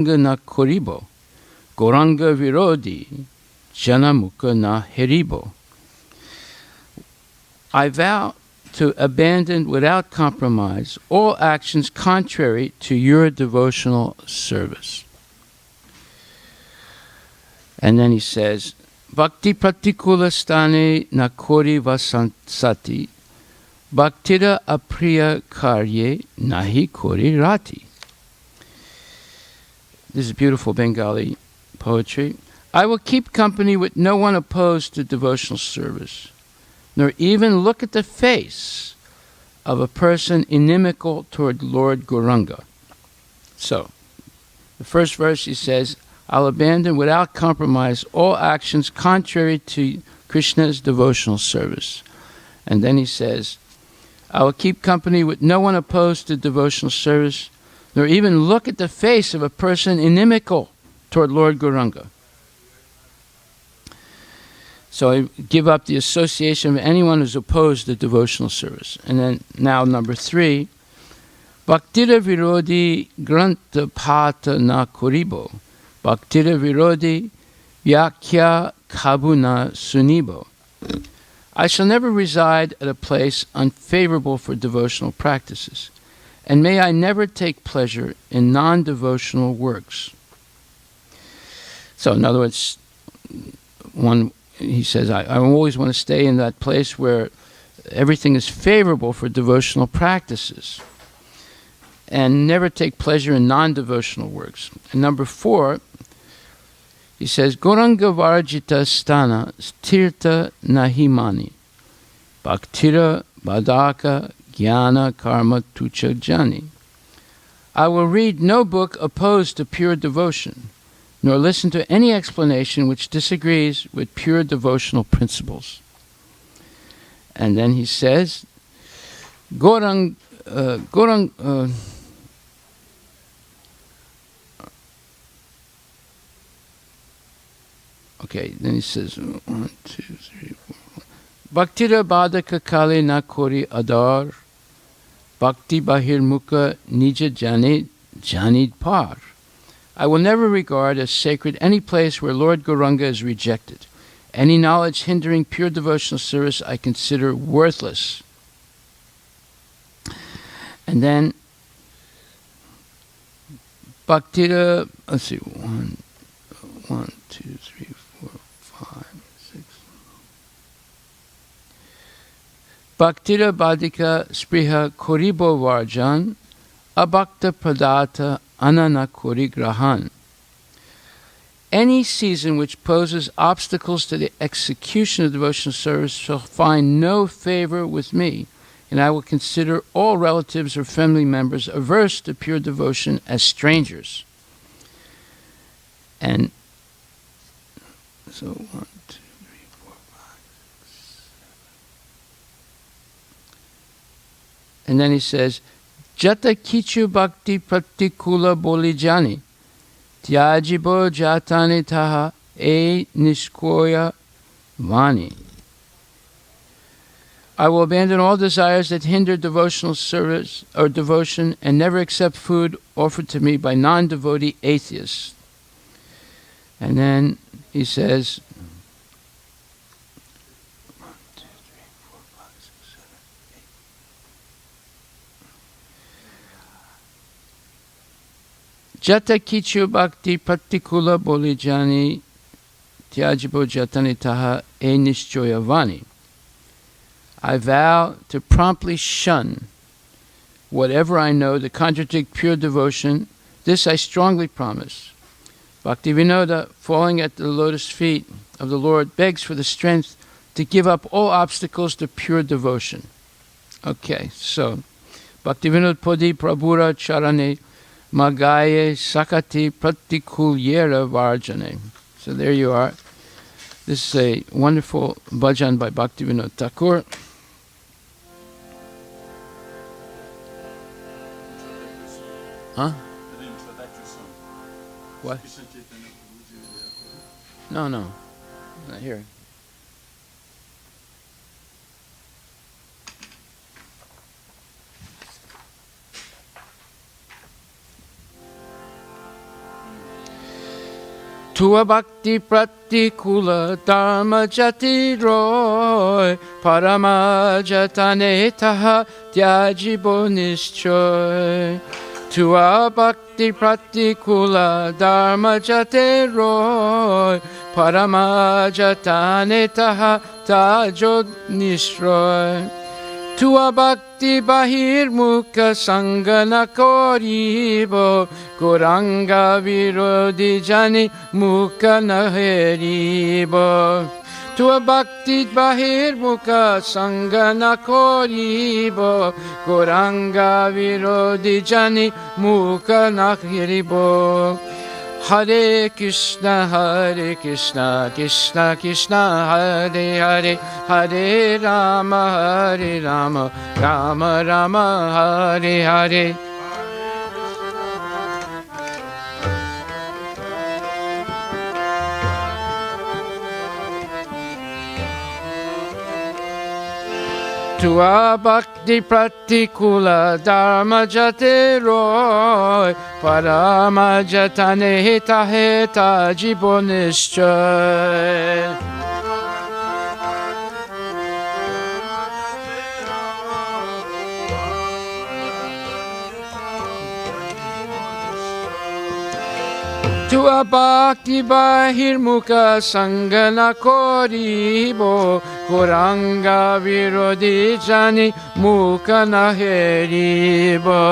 na koribo, Goranga virodi, janamukha na heribo. I vow to abandon without compromise all actions contrary to your devotional service. And then he says, Bhakti pratikula stane nakori vasansati, bhaktira apriya karye nahi kori rati. This is beautiful Bengali poetry. I will keep company with no one opposed to devotional service, nor even look at the face of a person inimical toward Lord Gauranga. So, the first verse he says, I'll abandon without compromise all actions contrary to Krishna's devotional service. And then he says, I will keep company with no one opposed to devotional service, nor even look at the face of a person inimical toward Lord Gauranga. So I give up the association of anyone who's opposed to devotional service. And then now number 3, Bhaktira virodi granta pata na koribo, Bhaktira virodi vyakya kabuna sunibo. I shall never reside at a place unfavorable for devotional practices, and may I never take pleasure in non-devotional works. So in other words, he says, I always want to stay in that place where everything is favorable for devotional practices, and never take pleasure in non-devotional works. And number 4, he says, Gauranga varjita stana stirta nahimani, bhaktira badaka jnana karma tucha jani. I will read no book opposed to pure devotion, nor listen to any explanation which disagrees with pure devotional principles. And then he says, then he says, 1, 2, 3, 4. Bhaktira badaka kale na kori adar, bhakti bahir mukha nija janid par. I will never regard as sacred any place where Lord Gauranga is rejected. Any knowledge hindering pure devotional service I consider worthless. And then, Bhaktira, let's see, 1, 2, 3, 4, 5, 6. Bhaktira badika spriha koribo varjan, abhakta pradata anana kori grahan. Any season which poses obstacles to the execution of devotional service shall find no favor with me, and I will consider all relatives or family members averse to pure devotion as strangers. And so 1, 2, 3, 4, 5, 6, 7. And then he says, Jata kichu bhakti pratikula bolijani, tyajibo jatani taha e nishkoya vani. I will abandon all desires that hinder devotional service or devotion and never accept food offered to me by non-devotee atheists. And then he says, 1, 2, 3, 4, 5, 6, 7, 8. Jata kichu bhakti pratikula bolijani tyajibo jatani taha e nishchoyavani. I vow to promptly shun whatever I know to contradict pure devotion. This I strongly promise. Bhaktivinoda, falling at the lotus feet of the Lord, begs for the strength to give up all obstacles to pure devotion. Okay, so Bhaktivinoda Podi Prabhura Charane Magaye Sakati Pratikulyera Varjane. So there you are. This is a wonderful bhajan by Bhaktivinoda Thakur. Huh? What? No, not here. Tua bhakti pratikula dharma jati roy parama jatane taha tyajibo nischoy. Tua bhakti pratikula dharma jate roy parama jatane taha tajo nisroy. Tua bhakti bahir mukha sangana koribo Goranga virodi jani mukha naheribo. Tua bhakti bahir mukha sangana koribo Goranga virodi jani mukha naheribo. Hare Krishna, Krishna Krishna, Hare Hare, Hare Rama, Rama Rama, Hare Hare. Tua bhakti pratikula dharma jate roy parama jatane heta heta jibo nishchoy. Tua bhakti bahirmukha sangana koribo Goranga virodi jani mukha naheribo.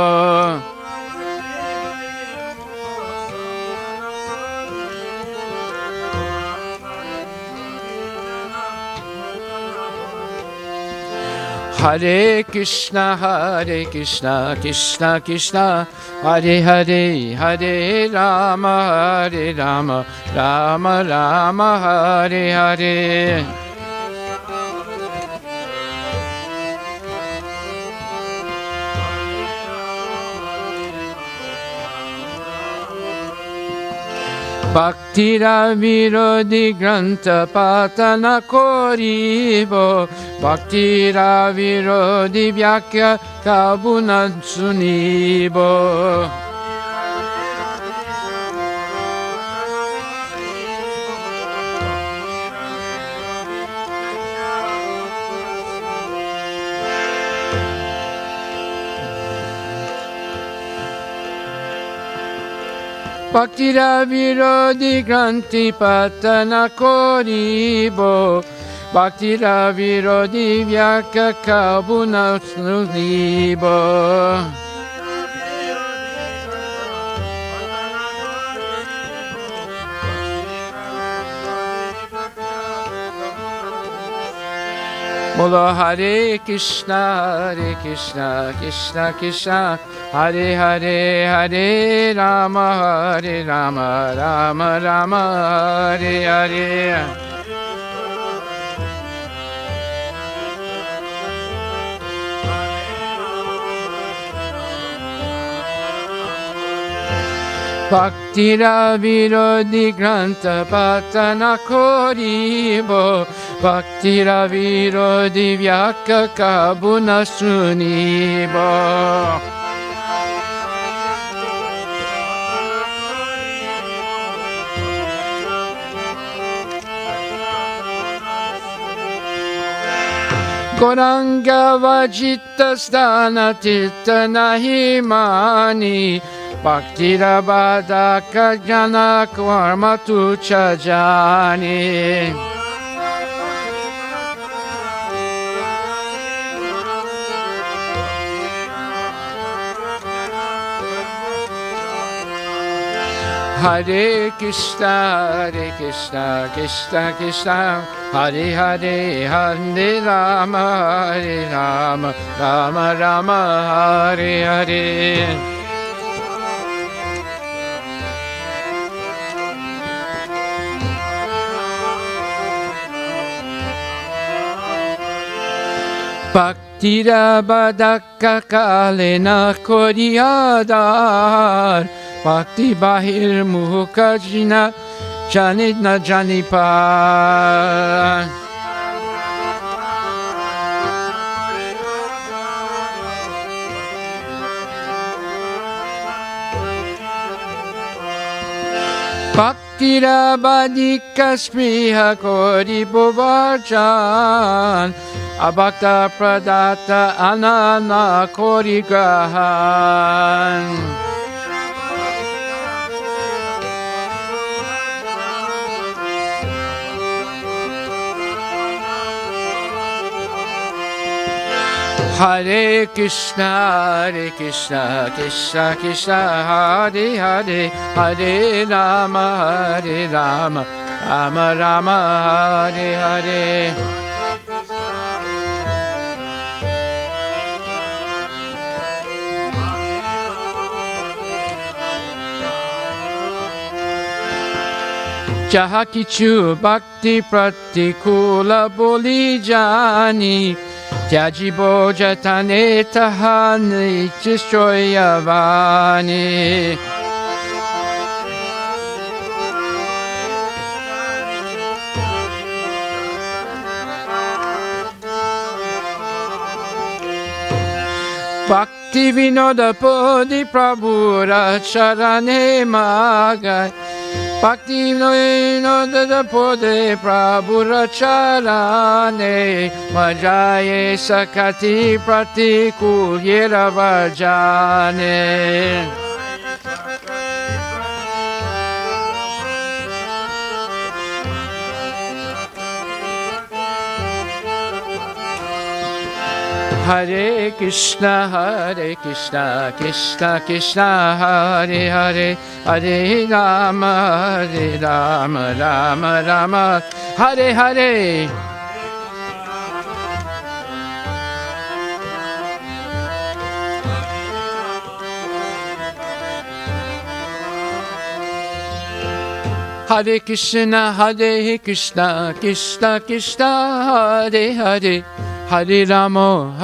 Hare Krishna, Krishna Krishna, Hare Hare, Hare Rama, Rama Rama, Hare Hare. Bhakti Ravirodi Granta Patana Koribo Bhakti Ravirodi Vyakya Kabuna Sunibo. Bhakti Ravirodi Granti Patana Koribo Bhakti Ravirodi Vyaka Kabuna Sunibo. Bolo Hare Krishna, Krishna Krishna, Hare Hare, Hare Rama, Rama Rama, Hare Hare. Bhakti Ravirodi Granta Patana Koribo Bhakti Ravirodi Vyaka Kabuna Sunibo. Goranga Vajita Stana Tita Nahimani Bhakti Rabada Kajana Karma Tuchajani. Hare Krishna, Krishna Krishna, Hare Hare, Hare Rama, Rama Rama, Hare Hare. Bhakti Rabadaka Kalena Koriyadar Bhakti Bahir Mukajina Janitna Janipa. Bhakti Bhaktira Badika Spriha Kori Bhuvajan Abhakta Pradata Anana Kori Grahan. Hare Krishna, Krishna Krishna, Hare Hare, Hare Rama, Rama Rama, Hare Hare. Jaha kichu bhakti pratikula boli jani Tyajibo jatane tahani chistroyavani. Bhaktivinoda Podi Prabhura Charane Magai Bhaktivinoda Podi Prabhura Charane Majaye Sakati Pratikulyera Varjane. Hare Krishna, Krishna Krishna, Hare Hare, Hare Rama, Rama Rama, Hare Hare. Hare Krishna, Krishna Krishna, Hare Hare. Hare Rama,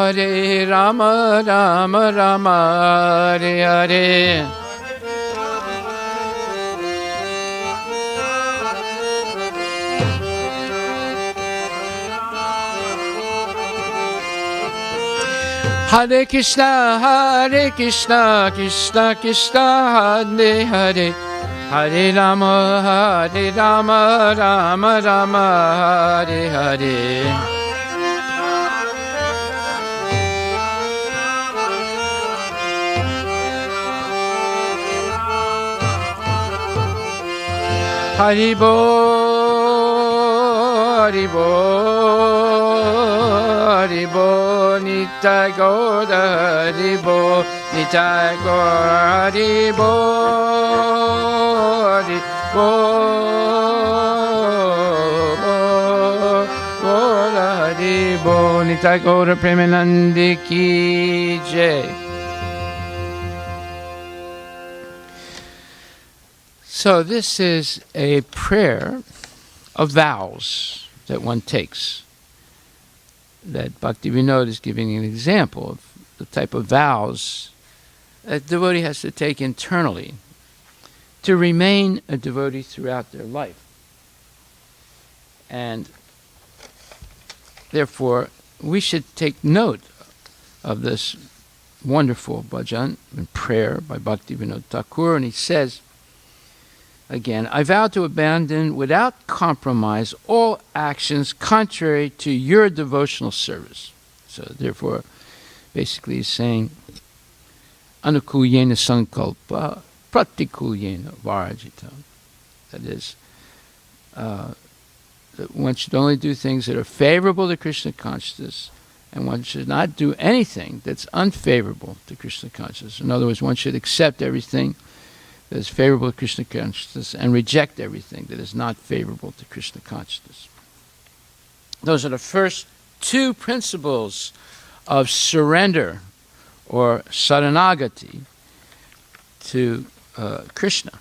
Rama Rama, Hare Hare. Hare Krishna, Krishna Krishna, Hare Hare. Hare Rama, Rama Rama, Hare Hare. Haribo, Haribo, Haribo, Nitai Goda, Haribo, Nitai Goda, Haribo, Haribo, Haribo, Nitai Goda, Premanandi Ki Jai. So this is a prayer of vows that one takes. That Bhaktivinoda is giving an example of the type of vows that a devotee has to take internally to remain a devotee throughout their life. And therefore, we should take note of this wonderful bhajan and prayer by Bhaktivinoda Thakur, and he says, again, I vow to abandon without compromise all actions contrary to your devotional service. So therefore, basically he's saying, Anukulyena sankalpa pratikulyena varajita. That is, that one should only do things that are favorable to Krishna consciousness, and one should not do anything that's unfavorable to Krishna consciousness. In other words, one should accept everything that is favorable to Krishna consciousness and reject everything that is not favorable to Krishna consciousness. Those are the first two principles of surrender or saranagati to Krishna.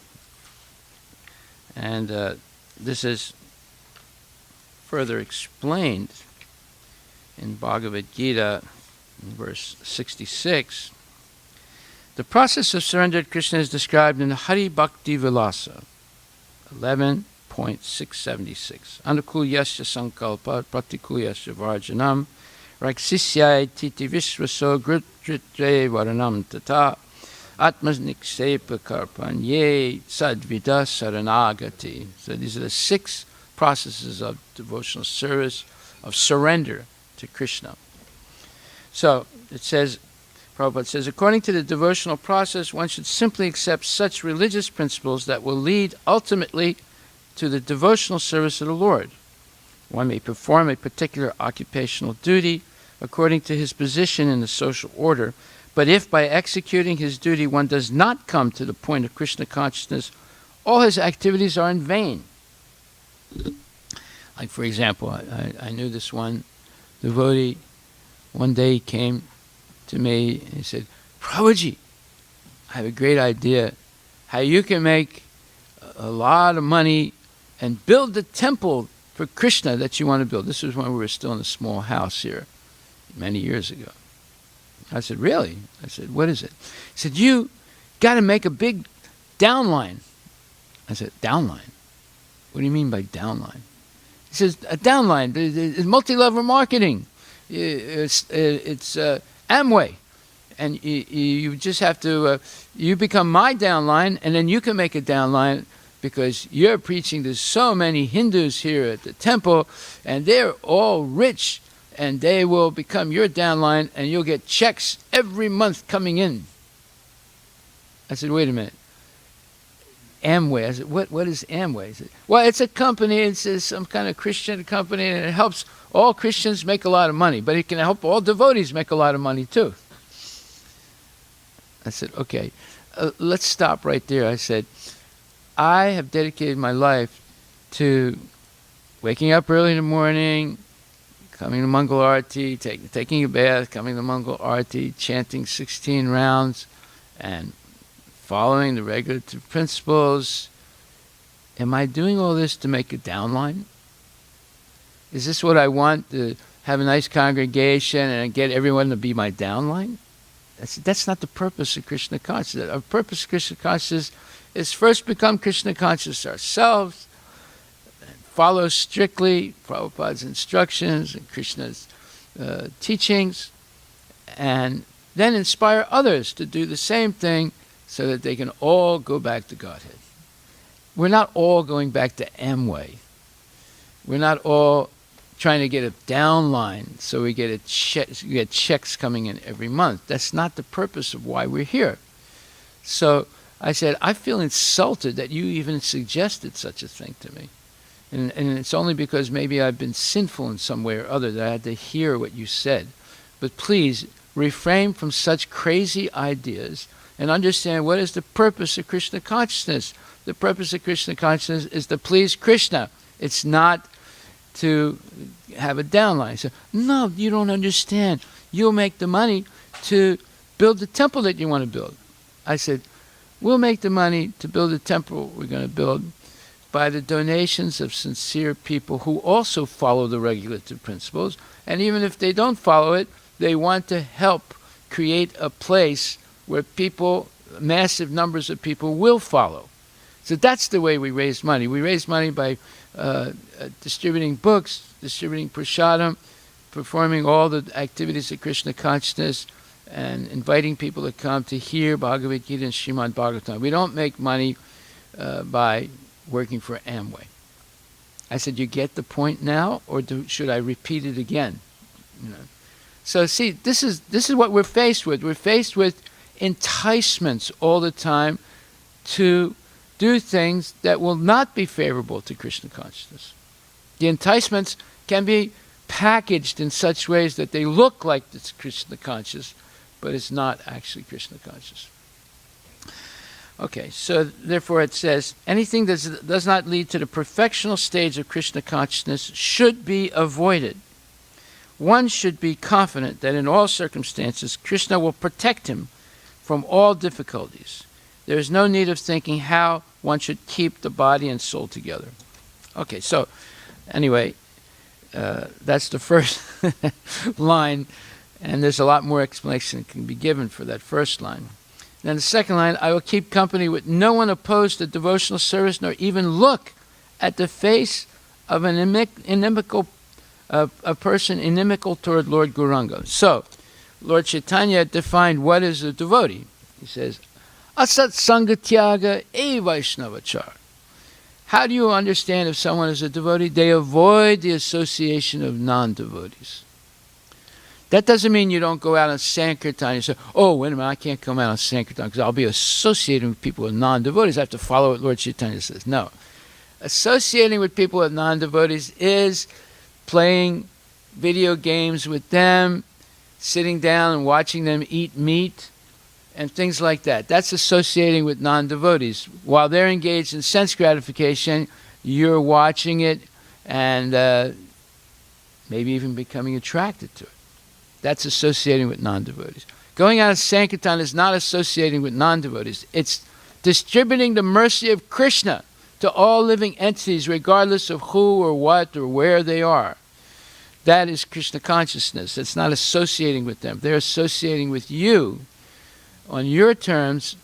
And this is further explained in Bhagavad Gita, in verse 66. The process of surrender to Krishna is described in the Hari Bhakti Vilasa, 11.676. Anukulyasya sankalpa pratikulyasya varjanam raksisyai titi vishvaso grutritre varanam tata Atmaniksepa karpanye sadvida saranagati. So these are the 6 processes of devotional service, of surrender to Krishna. So it says, Prabhupada says, according to the devotional process, one should simply accept such religious principles that will lead ultimately to the devotional service of the Lord. One may perform a particular occupational duty according to his position in the social order, but if by executing his duty one does not come to the point of Krishna consciousness, all his activities are in vain. Like, for example, I knew this one devotee. One day he came to me and he said, Prabhuji, I have a great idea how you can make a lot of money and build the temple for Krishna that you want to build. This was when we were still in a small house here many years ago. I said, really? I said, what is it? He said, you got to make a big downline. I said, downline? What do you mean by downline? He says, a downline is multi-level marketing. It's Amway. And you just have to, you become my downline, and then you can make a downline because you're preaching to so many Hindus here at the temple, and they're all rich, and they will become your downline, and you'll get checks every month coming in. I said, wait a minute. Amway. I said, what is Amway? He said, well, it's a company. It's some kind of Christian company, and it helps all Christians make a lot of money, but it can help all devotees make a lot of money too. I said, okay, let's stop right there. I said, I have dedicated my life to waking up early in the morning, coming to Mangal Arati, taking a bath, coming to Mangal Arati, chanting 16 rounds, and following the regulative principles. Am I doing all this to make a downline? Is this what I want, to have a nice congregation and get everyone to be my downline? That's not the purpose of Krishna consciousness. Our purpose of Krishna consciousness is first become Krishna conscious ourselves, follow strictly Prabhupada's instructions and Krishna's teachings, and then inspire others to do the same thing so that they can all go back to Godhead. We're not all going back to Amway. We're not all trying to get a downline so we get checks coming in every month. That's not the purpose of why we're here. So I said, I feel insulted that you even suggested such a thing to me. And it's only because maybe I've been sinful in some way or other that I had to hear what you said. But please, refrain from such crazy ideas and understand what is the purpose of Krishna consciousness. The purpose of Krishna consciousness is to please Krishna. It's not to have a downline. So, no, you don't understand. You'll make the money to build the temple that you want to build. I said, we'll make the money to build the temple we're going to build by the donations of sincere people who also follow the regulative principles. And even if they don't follow it, they want to help create a place where people, massive numbers of people, will follow. So that's the way we raise money. We raise money by distributing books, distributing prasadam, performing all the activities of Krishna consciousness, and inviting people to come to hear Bhagavad Gita and Srimad Bhagavatam. We don't make money by working for Amway. I said, you get the point now, or should I repeat it again? You know. So see, this is what we're faced with. We're faced with enticements all the time to do things that will not be favorable to Krishna consciousness. The enticements can be packaged in such ways that they look like it's Krishna conscious, but it's not actually Krishna conscious. Okay, so therefore it says, anything that does not lead to the perfectional stage of Krishna consciousness should be avoided. One should be confident that in all circumstances, Krishna will protect him from all difficulties. There is no need of thinking how one should keep the body and soul together. Okay, so anyway, that's the first line, and there's a lot more explanation that can be given for that first line. Then the second line, I will keep company with no one opposed to devotional service, nor even look at the face of an inimical a person inimical toward Lord Gauranga. So, Lord Chaitanya defined what is a devotee. He says, Asat sangatyaga e vaishnavachar. How do you understand if someone is a devotee? They avoid the association of non-devotees. That doesn't mean you don't go out on Sankirtan and say, oh, wait a minute, I can't come out on Sankirtan because I'll be associating with people with non-devotees. I have to follow what Lord Chaitanya says. No. Associating with people with non-devotees is playing video games with them, sitting down and watching them eat meat, and things like that. That's associating with non-devotees. While they're engaged in sense gratification, you're watching it and maybe even becoming attracted to it. That's associating with non-devotees. Going out of Sankirtan is not associating with non-devotees. It's distributing the mercy of Krishna to all living entities, regardless of who or what or where they are. That is Krishna consciousness. It's not associating with them. They're associating with you on your terms,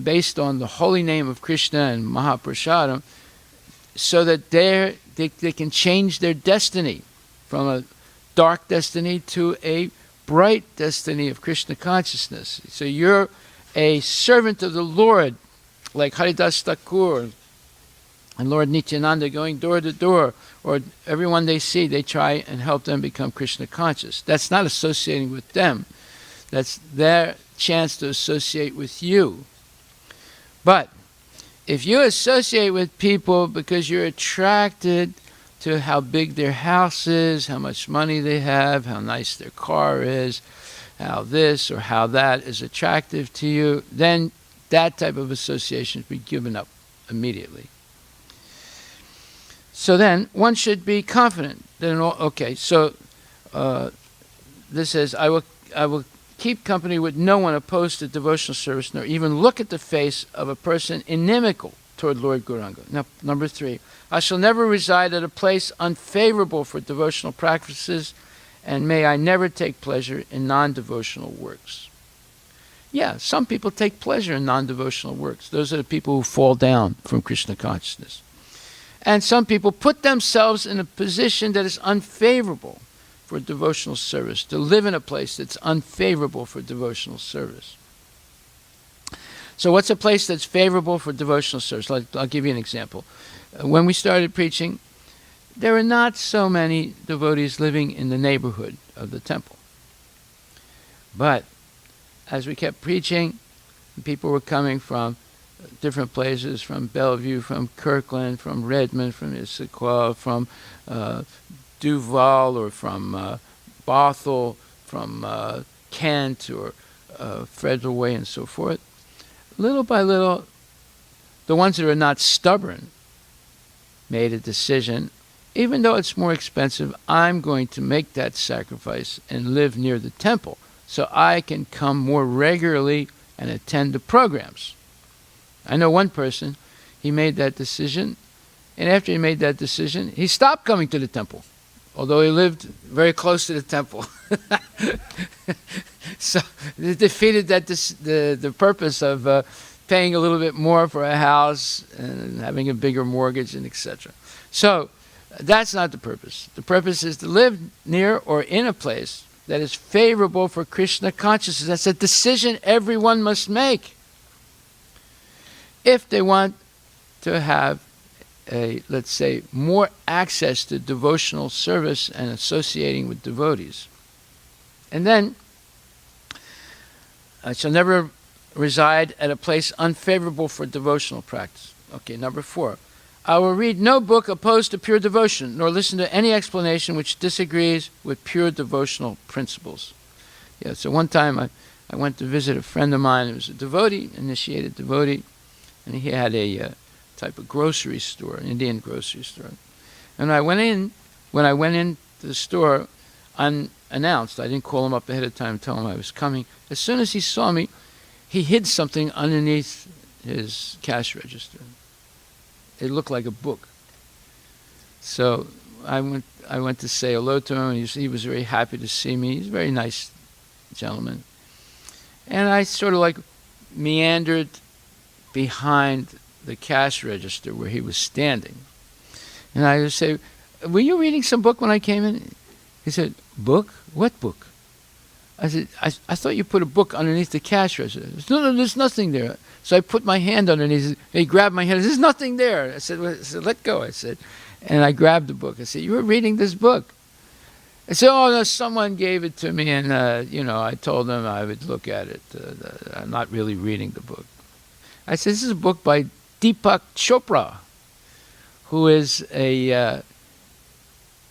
based on the holy name of Krishna and Mahaprasadam, so that they can change their destiny from a dark destiny to a bright destiny of Krishna consciousness. So you're a servant of the Lord, like Harivilas Thakur and Lord Nityananda, going door to door, or everyone they see, they try and help them become Krishna conscious. That's not associating with them. That's their chance to associate with you. But if you associate with people because you're attracted to how big their house is, how much money they have, how nice their car is, how this or how that is attractive to you, then that type of association should be given up immediately. So then one should be confident that this says, I will keep company with no one opposed to devotional service, nor even look at the face of a person inimical toward Lord Gauranga. Now, number 3, I shall never reside at a place unfavorable for devotional practices, and may I never take pleasure in non-devotional works. Yeah, some people take pleasure in non-devotional works. Those are the people who fall down from Krishna consciousness. And some people put themselves in a position that is unfavorable for devotional service, to live in a place that's unfavorable for devotional service. So what's a place that's favorable for devotional service? I'll give you an example. When we started preaching, there were not so many devotees living in the neighborhood of the temple. But as we kept preaching, people were coming from different places, from Bellevue, from Kirkland, from Redmond, from Issaquah, from Duval, or from Bothell, from Kent, or Federal Way, and so forth. Little by little, the ones that are not stubborn made a decision, even though it's more expensive, I'm going to make that sacrifice and live near the temple so I can come more regularly and attend the programs. I know one person, he made that decision, and after he made that decision, he stopped coming to the temple, although he lived very close to the temple. So it defeated the purpose of paying a little bit more for a house and having a bigger mortgage and etc. So that's not the purpose. The purpose is to live near or in a place that is favorable for Krishna consciousness. That's a decision everyone must make if they want to have let's say, more access to devotional service and associating with devotees. And then, I shall never reside at a place unfavorable for devotional practice. Okay, number 4. I will read no book opposed to pure devotion, nor listen to any explanation which disagrees with pure devotional principles. Yeah, so one time I went to visit a friend of mine who was a devotee, initiated devotee, and he had a type of grocery store, an Indian grocery store. And when I went into the store unannounced, I didn't call him up ahead of time and tell him I was coming. As soon as he saw me, he hid something underneath his cash register. It looked like a book. So I went to say hello to him, and he was very happy to see me. He's a very nice gentleman. And I sort of like meandered behind the cash register where he was standing. And I would say, were you reading some book when I came in? He said, book? What book? I said, I thought you put a book underneath the cash register. No, there's nothing there. So I put my hand underneath. He grabbed my hand. There's nothing there. I said, let go. I said, and I grabbed the book. I said, you were reading this book. I said, oh, no, someone gave it to me, and, I told them I would look at it. I'm not really reading the book. I said, this is a book by Deepak Chopra, who is a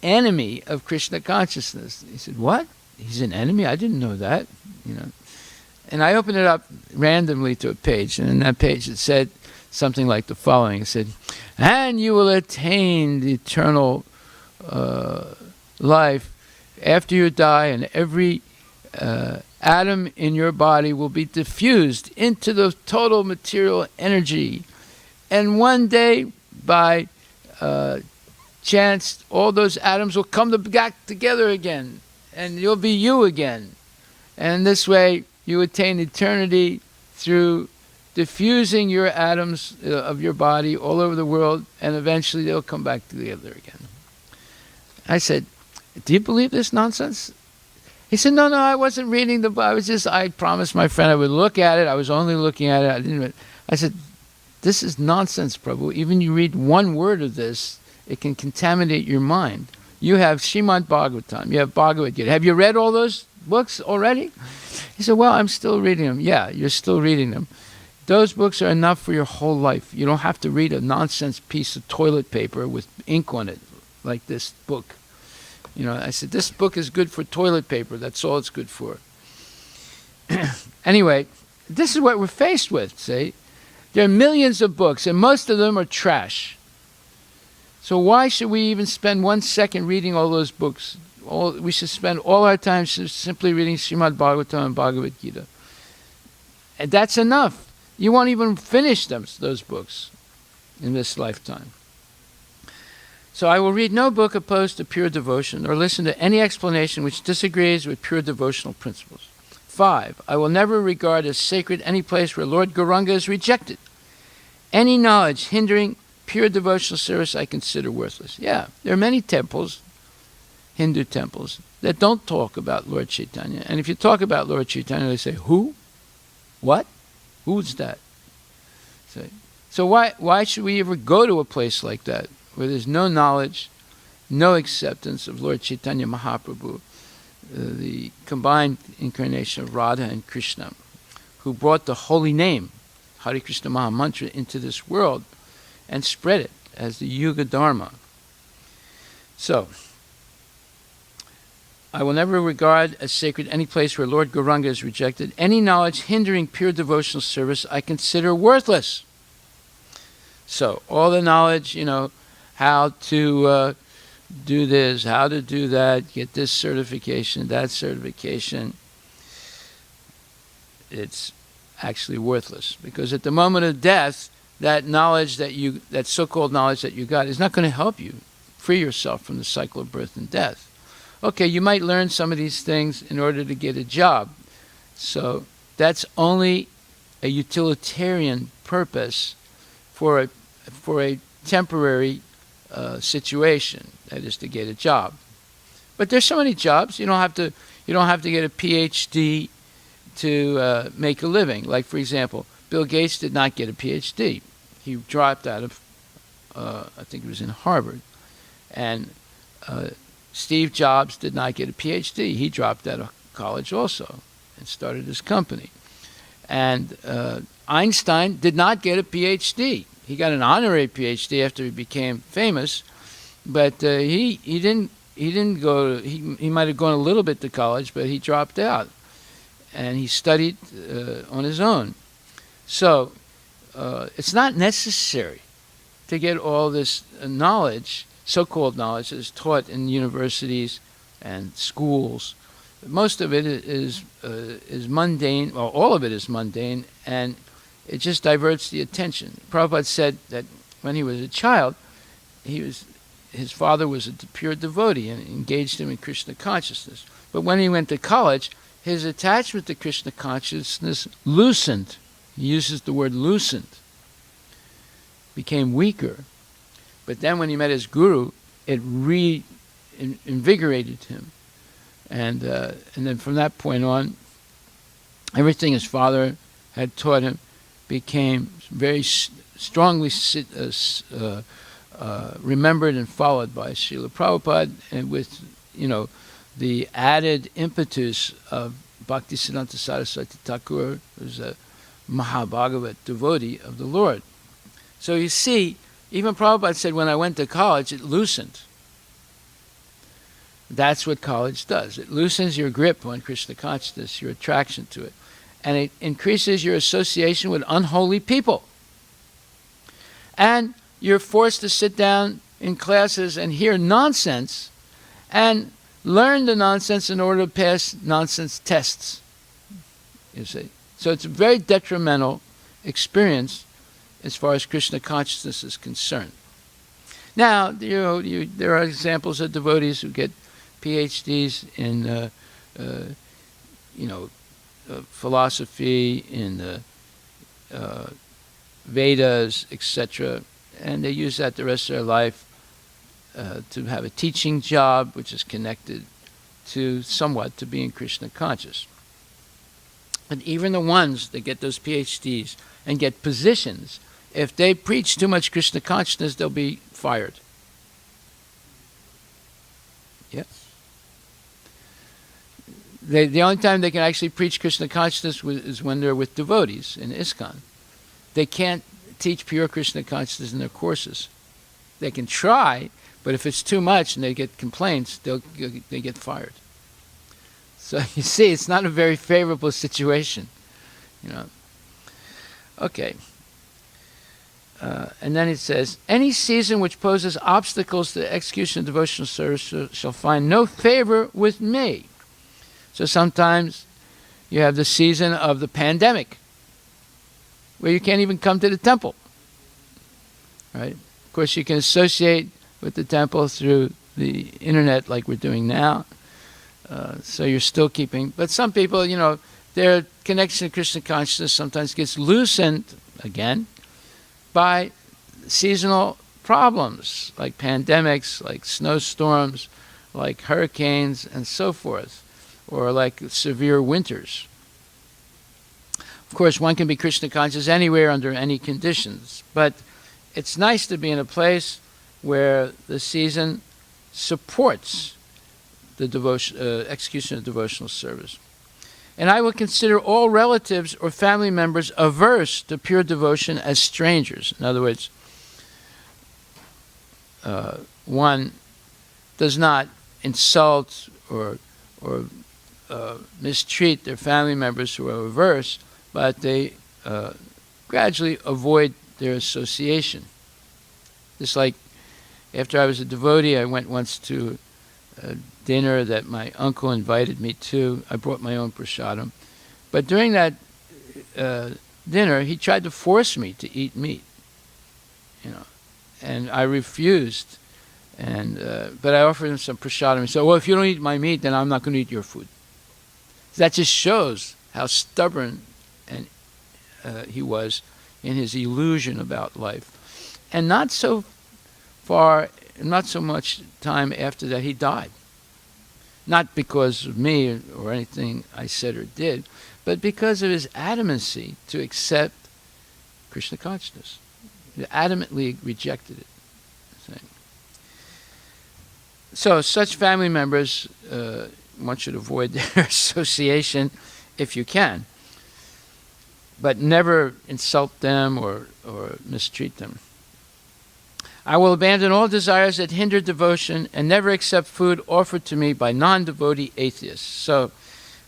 enemy of Krishna consciousness. He said, what? He's an enemy? I didn't know that. And I opened it up randomly to a page, and in that page it said something like the following. It said, and you will attain the eternal life after you die, and every atom in your body will be diffused into the total material energy. And one day, by chance, all those atoms will come back together again, and you'll be you again. And this way, you attain eternity through diffusing your atoms of your body all over the world, and eventually they'll come back together again. I said, do you believe this nonsense? He said, no, I wasn't reading the book. I promised my friend I would look at it. I was only looking at it. I said, this is nonsense, Prabhu. Even you read one word of this, it can contaminate your mind. You have Srimad Bhagavatam, you have Bhagavad Gita. Have you read all those books already? He said, well, I'm still reading them. Yeah, you're still reading them. Those books are enough for your whole life. You don't have to read a nonsense piece of toilet paper with ink on it, like this book. I said, this book is good for toilet paper. That's all it's good for. Anyway, this is what we're faced with, see? There are millions of books, and most of them are trash. So why should we even spend 1 second reading all those books? We should spend all our time simply reading Srimad Bhagavatam and Bhagavad Gita. And that's enough. You won't even finish those books in this lifetime. So I will read no book opposed to pure devotion or listen to any explanation which disagrees with pure devotional principles. 5, I will never regard as sacred any place where Lord Gauranga is rejected. Any knowledge hindering pure devotional service I consider worthless. Yeah, there are many temples, Hindu temples, that don't talk about Lord Chaitanya. And if you talk about Lord Chaitanya, they say, who? What? Who's that? So why should we ever go to a place like that, where there's no knowledge, no acceptance of Lord Chaitanya Mahaprabhu, the combined incarnation of Radha and Krishna, who brought the holy name, Hare Krishna Maha Mantra, into this world and spread it as the Yuga Dharma. So, I will never regard as sacred any place where Lord Gauranga is rejected. Any knowledge hindering pure devotional service I consider worthless. So, all the knowledge, how to do this, how to do that, get this certification, that certification, it's actually worthless. Because at the moment of death, that knowledge that so-called knowledge that you got is not going to help you free yourself from the cycle of birth and death. Okay, you might learn some of these things in order to get a job. So that's only a utilitarian purpose for a temporary situation, that is to get a job. But there's so many jobs. You don't have to get a PhD to make a living. Like, for example, Bill Gates did not get a PhD. He dropped out of, I think it was in Harvard. And Steve Jobs did not get a PhD. He dropped out of college also and started his company. And Einstein did not get a PhD. He got an honorary PhD after he became famous, but he didn't go. He might have gone a little bit to college, but he dropped out, and he studied on his own. So it's not necessary to get all this knowledge, so-called knowledge, that is taught in universities and schools. Most of it is mundane, or all of it is mundane, and it just diverts the attention. Prabhupada said that when he was a child, his father was a pure devotee and engaged him in Krishna consciousness. But when he went to college, his attachment to Krishna consciousness loosened. He uses the word loosened. Became weaker. But then when he met his guru, it invigorated him. And then from that point on, everything his father had taught him became very strongly remembered and followed by Srila Prabhupada, and with, the added impetus of Bhaktisiddhanta Saraswati Thakur, who's a Mahabhagavat devotee of the Lord. So you see, even Prabhupada said, when I went to college, it loosened. That's what college does. It loosens your grip on Krishna consciousness, your attraction to it. And it increases your association with unholy people. And you're forced to sit down in classes and hear nonsense and learn the nonsense in order to pass nonsense tests, you see. So it's a very detrimental experience as far as Krishna consciousness is concerned. Now, there are examples of devotees who get PhDs in, philosophy, in Vedas, etc., and they use that the rest of their life to have a teaching job, which is connected to somewhat to being Krishna conscious. But even the ones that get those PhDs and get positions, if they preach too much Krishna consciousness, they'll be fired. Yes. The only time they can actually preach Krishna consciousness is when they're with devotees in ISKCON. They can't teach pure Krishna consciousness in their courses. They can try, but if it's too much and they get complaints, they get fired. So you see, it's not a very favorable situation, Okay. And then it says, any season which poses obstacles to the execution of devotional service shall find no favor with me. So sometimes you have the season of the pandemic, where you can't even come to the temple. Right? Of course, you can associate with the temple through the internet like we're doing now. So you're still keeping... But some people, their connection to Krishna consciousness sometimes gets loosened, again, by seasonal problems, like pandemics, like snowstorms, like hurricanes, and so forth, or like severe winters. Of course, one can be Krishna conscious anywhere under any conditions, but it's nice to be in a place where the season supports the execution of devotional service. And I will consider all relatives or family members averse to pure devotion as strangers. In other words, one does not insult or mistreat their family members who are averse, but they gradually avoid their association. Just like after I was a devotee, I went once to a dinner that my uncle invited me to. I brought my own prasadam. But during that dinner, he tried to force me to eat meat, and I refused. But I offered him some prasadam. He said, well, if you don't eat my meat, then I'm not going to eat your food. That just shows how stubborn he was in his illusion about life. And not so much time after that, he died. Not because of me or anything I said or did, but because of his adamancy to accept Krishna consciousness. He adamantly rejected it. So such family members, one should avoid their association if you can, but never insult them or mistreat them. I will abandon all desires that hinder devotion and never accept food offered to me by non-devotee atheists. So,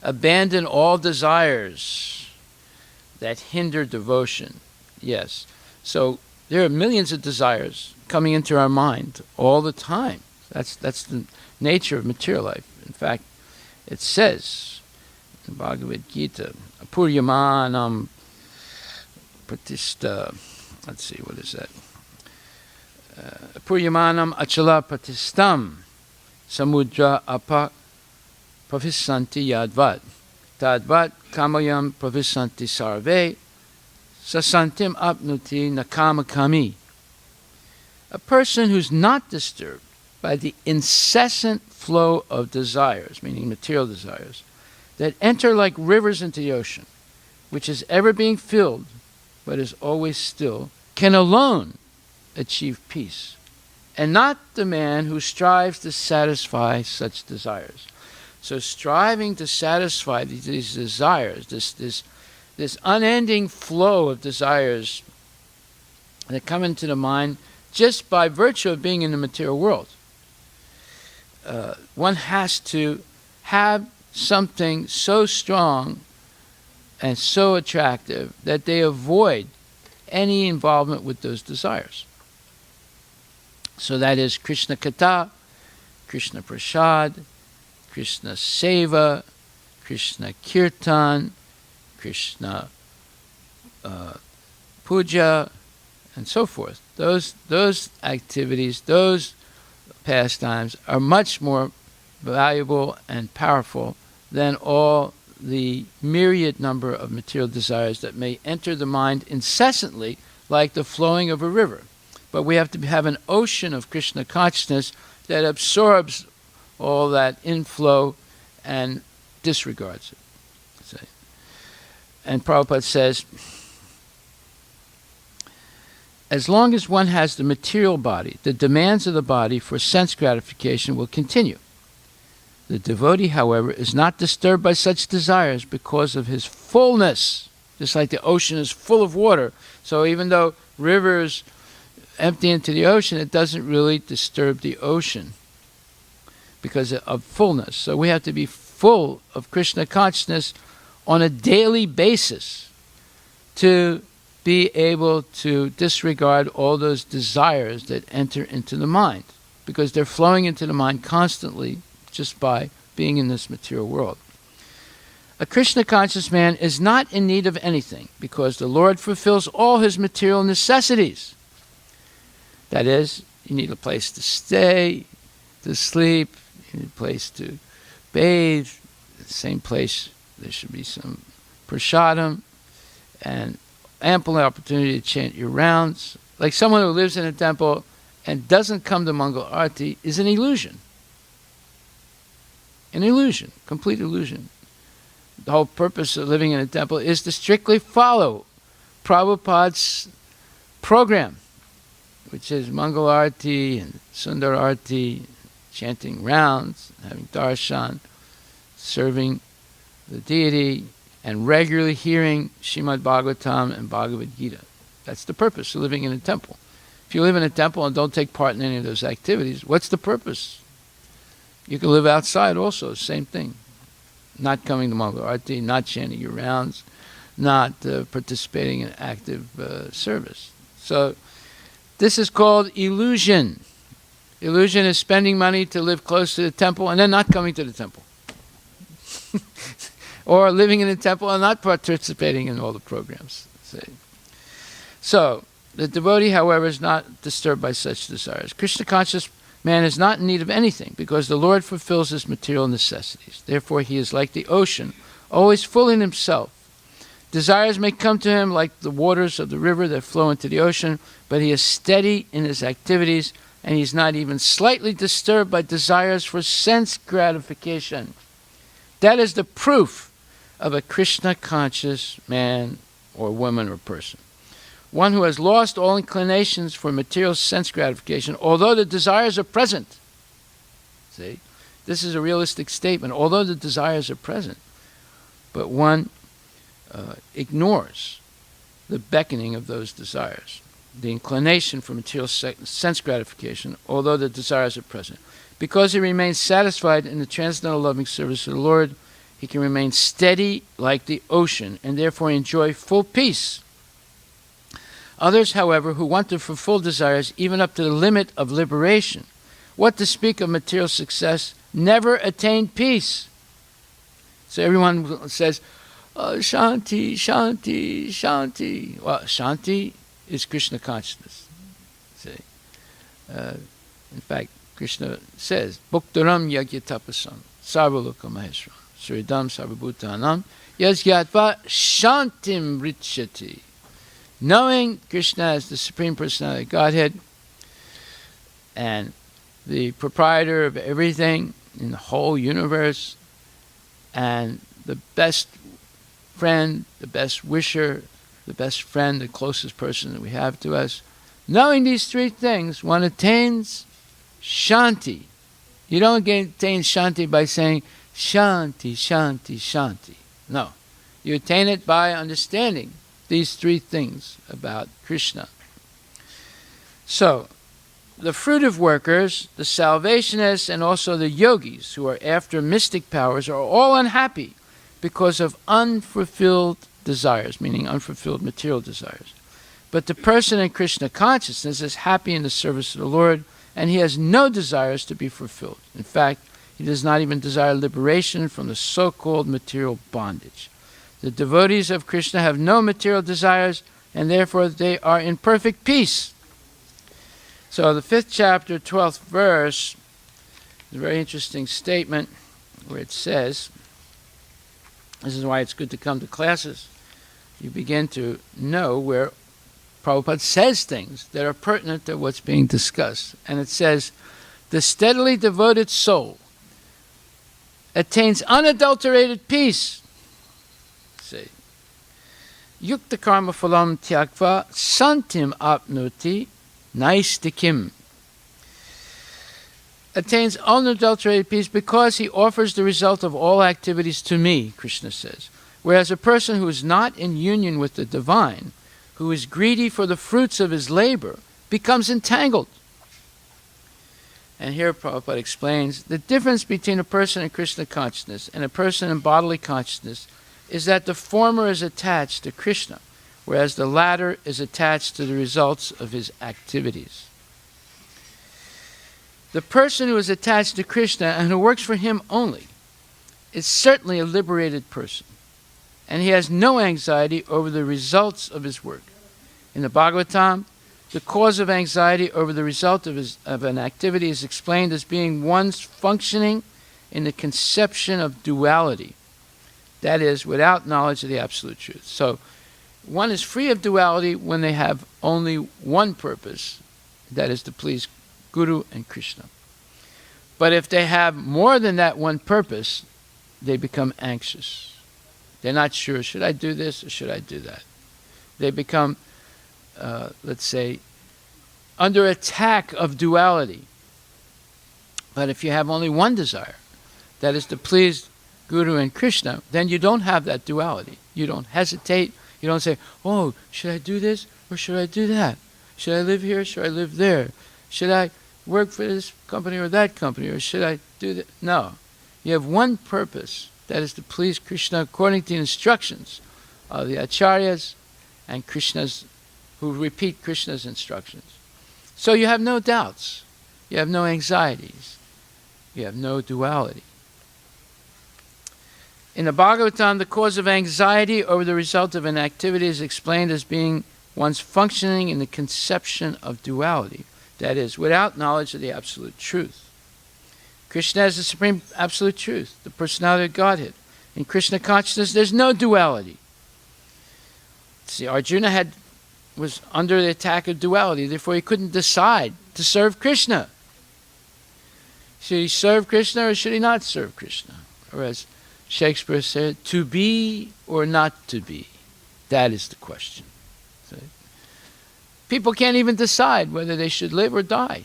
abandon all desires that hinder devotion. Yes. So, there are millions of desires coming into our mind all the time. That's the nature of material life. In fact, it says in Bhagavad Gita, Apuryamanam Pratista. Let's see, what is that? Apuryamanam achala pratistam samudra apa pravisanti yadvat tadvat kamayam pravisanti sarve sasantim apnuti nakama kami. A person who's not disturbed by the incessant flow of desires, meaning material desires, that enter like rivers into the ocean, which is ever being filled, but is always still, can alone achieve peace, and not the man who strives to satisfy such desires. So striving to satisfy these desires, this unending flow of desires that come into the mind just by virtue of being in the material world. One has to have something so strong and so attractive that they avoid any involvement with those desires. So that is Krishna Katha, Krishna Prasad, Krishna Seva, Krishna Kirtan, Krishna Puja, and so forth. Those activities, those pastimes are much more valuable and powerful than all the myriad number of material desires that may enter the mind incessantly like the flowing of a river. But we have to have an ocean of Krishna consciousness that absorbs all that inflow and disregards it. And Prabhupada says, as long as one has the material body, the demands of the body for sense gratification will continue. The devotee, however, is not disturbed by such desires because of his fullness, just like the ocean is full of water. So even though rivers empty into the ocean, it doesn't really disturb the ocean because of fullness. So we have to be full of Krishna consciousness on a daily basis to be able to disregard all those desires that enter into the mind, because they're flowing into the mind constantly just by being in this material world. A Krishna conscious man is not in need of anything because the Lord fulfills all his material necessities. That is, you need a place to stay, to sleep, you need a place to bathe, the same place there should be some prasadam, and ample opportunity to chant your rounds. Like someone who lives in a temple and doesn't come to Mangal Arati is an illusion. An illusion, complete illusion. The whole purpose of living in a temple is to strictly follow Prabhupada's program, which is Mangal Arati and Sundar Arati, chanting rounds, having darshan, serving the deity, and regularly hearing Srimad Bhagavatam and Bhagavad Gita. That's the purpose of living in a temple. If you live in a temple and don't take part in any of those activities, what's the purpose? You can live outside also, same thing. Not coming to Mangal Arati, not chanting your rounds, not participating in active service. So this is called illusion. Illusion is spending money to live close to the temple and then not coming to the temple. Or living in a temple and not participating in all the programs. So, the devotee, however, is not disturbed by such desires. Krishna conscious man is not in need of anything because the Lord fulfills his material necessities. Therefore, he is like the ocean, always full in himself. Desires may come to him like the waters of the river that flow into the ocean, but he is steady in his activities and he's not even slightly disturbed by desires for sense gratification. That is the proof of a Krishna conscious man or woman or person. One who has lost all inclinations for material sense gratification, although the desires are present. See, this is a realistic statement. Although the desires are present, but one ignores the beckoning of those desires, the inclination for material sense gratification, although the desires are present. Because he remains satisfied in the transcendental loving service of the Lord, he can remain steady like the ocean and therefore enjoy full peace. Others, however, who want to fulfill desires even up to the limit of liberation, what to speak of material success, never attain peace. So everyone says, oh, Shanti, Shanti, Shanti. Well, Shanti is Krishna consciousness. See? In fact, Krishna says, Bhuktaram yagya tapasam, sarvaloka maheshram, Sridam sarvabhutanam, yasyatva shantim richati. Knowing Krishna as the Supreme Personality of Godhead and the proprietor of everything, in the whole universe, and the best friend, the best wisher, the best friend, the closest person that we have to us. Knowing these three things, one attains Shanti. You don't attain Shanti by saying Shanti, Shanti, Shanti. No. You attain it by understanding these three things about Krishna. So, the fruitive workers, the salvationists, and also the yogis who are after mystic powers are all unhappy because of unfulfilled desires, meaning unfulfilled material desires. But the person in Krishna consciousness is happy in the service of the Lord, and he has no desires to be fulfilled. In fact, he does not even desire liberation from the so-called material bondage. The devotees of Krishna have no material desires, and therefore they are in perfect peace. So the 5th chapter, 12th verse, is a very interesting statement where it says, this is why it's good to come to classes. You begin to know where Prabhupada says things that are pertinent to what's being discussed. And it says, the steadily devoted soul attains unadulterated peace. See, yukta karma phalam tyakva santim apnuti naistikim. Attains unadulterated peace because he offers the result of all activities to me, Krishna says. Whereas a person who is not in union with the divine, who is greedy for the fruits of his labor, becomes entangled. And here Prabhupada explains the difference between a person in Krishna consciousness and a person in bodily consciousness is that the former is attached to Krishna, whereas the latter is attached to the results of his activities. The person who is attached to Krishna and who works for him only is certainly a liberated person, and he has no anxiety over the results of his work. In the Bhagavatam, the cause of anxiety over the result of an activity is explained as being one's functioning in the conception of duality, that is, without knowledge of the absolute truth. So one is free of duality when they have only one purpose, that is to please Guru and Krishna. But if they have more than that one purpose, they become anxious. They're not sure, should I do this or should I do that? They become, let's say, under attack of duality. But if you have only one desire, that is to please Guru and Krishna, then you don't have that duality. You don't hesitate. You don't say, oh, should I do this or should I do that? Should I live here? Should I live there? Should I work for this company or that company? Or should I do that? No. You have one purpose, that is to please Krishna according to the instructions of the acharyas and Krishna's, who repeat Krishna's instructions. So you have no doubts. You have no anxieties. You have no duality. In the Bhagavatam, the cause of anxiety over the result of an activity is explained as being one's functioning in the conception of duality, that is, without knowledge of the absolute truth. Krishna is the supreme absolute truth, the personality of Godhead. In Krishna consciousness, there's no duality. See, Arjuna was under the attack of duality, therefore he couldn't decide to serve Krishna. Should he serve Krishna or should he not serve Krishna? Or as Shakespeare said, to be or not to be? That is the question. See? People can't even decide whether they should live or die.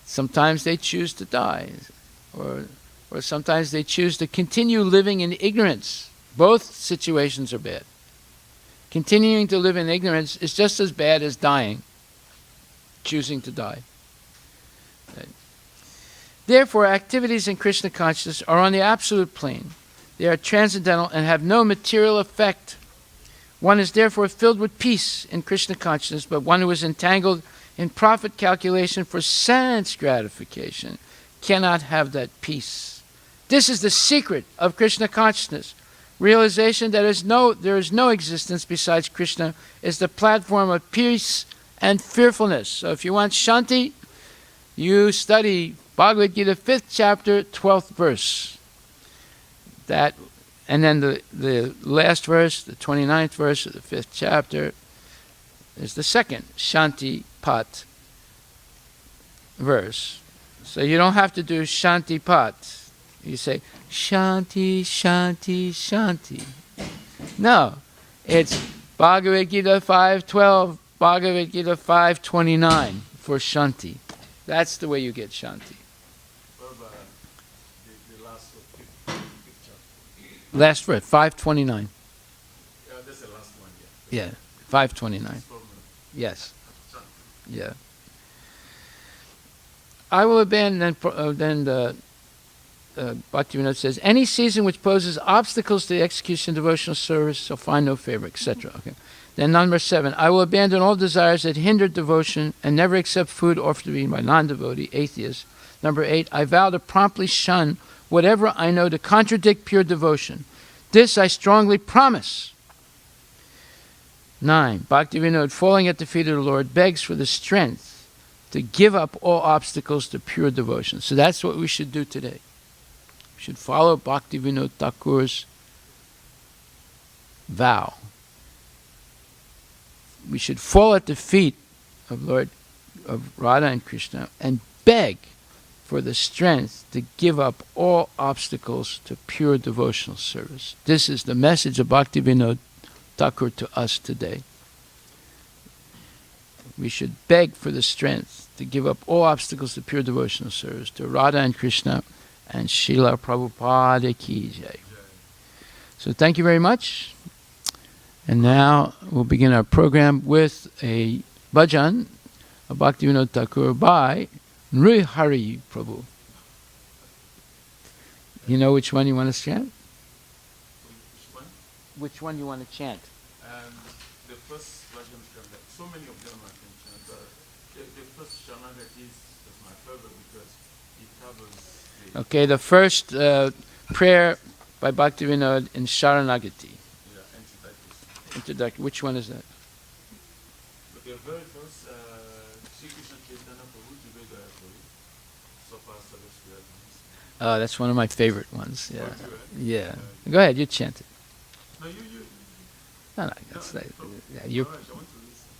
Sometimes they choose to die, or sometimes they choose to continue living in ignorance. Both situations are bad. Continuing to live in ignorance is just as bad as dying, choosing to die. Therefore, activities in Krishna consciousness are on the absolute plane. They are transcendental and have no material effect. One is therefore filled with peace in Krishna consciousness, but one who is entangled in profit calculation for sense gratification cannot have that peace. This is the secret of Krishna consciousness. Realization that there is no existence besides Krishna is the platform of peace and fearfulness. So if you want Shanti, you study Bhagavad Gita 5th chapter, 12th verse. That, and then the last verse, the 29th verse of the 5th chapter, is the second Shanti Pat verse. So you don't have to do Shanti Pat. You say Shanti, Shanti, Shanti. No, it's Bhagavad Gita 5:12, Bhagavad Gita 5:29 for Shanti. That's the way you get Shanti. The last picture. Last verse, 5:29. Yeah, that's the last one. Yeah. Yeah, 5:29. Yes. Yeah. I will abandon, then Bhaktivinoda says, any season which poses obstacles to the execution of devotional service shall find no favor, etc. Okay. Then number 7, I will abandon all desires that hinder devotion and never accept food offered to me by non-devotee, atheists. Number 8, I vow to promptly shun whatever I know to contradict pure devotion. This I strongly promise. 9, Bhaktivinoda, falling at the feet of the Lord, begs for the strength to give up all obstacles to pure devotion. So that's what we should do today. We should follow Bhaktivinoda Thakur's vow. We should fall at the feet of Radha and Krishna and beg for the strength to give up all obstacles to pure devotional service. This is the message of Bhaktivinoda Thakur to us today. We should beg for the strength to give up all obstacles to pure devotional service to Radha and Krishna and Srila Prabhupada ki jai. So thank you very much. And now we'll begin our program with a bhajan of Bhaktivinoda Thakur by Nri Hari Prabhu. You know which one you want to chant? Which one? Which one you want to chant? The first version from that. So many of them I can chant. The first Shanti is my favorite because it covers the... Okay, the first prayer by Bhaktivinoda in Sharanagati. Yeah, Introduction. Which one is that? But the very first, Sri Krishna Chaitanya Prabhu Jivegaya Prabhu, Sopa Saraswati. Oh, that's one of my favorite ones. Yeah, Oh, yeah. Go ahead, you chant it. No, you. No, that's like, yeah, You. you. I want to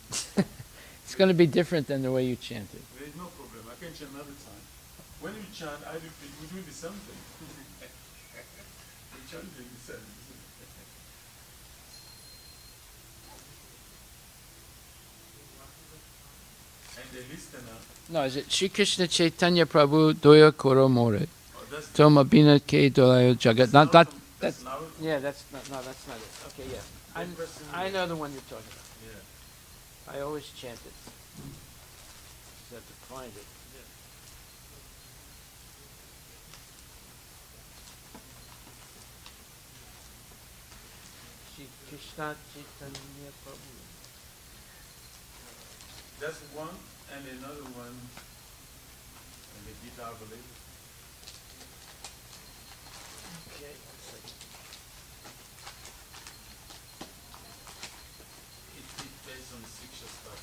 listen. It's going to be different than the way you chant it. There is no problem. I can chant another time. When you chant, we do the same thing. We chant the same thing. And the listener. No, is it Shri Krishna Chaitanya Prabhu Doya Koro More? Oh, that's Toma Bina Ke Dolayo Jagat. Not that. that's now. Yeah, that's not. No, that's not it. Okay, yeah. I know the one you're talking about. Yeah. I always chant it. Just have to find it. Shri Krishna Chaitanya Prabhu. That's one, and another one in the Gita, I believe. Okay, one second. It's based on the Siksha stuff.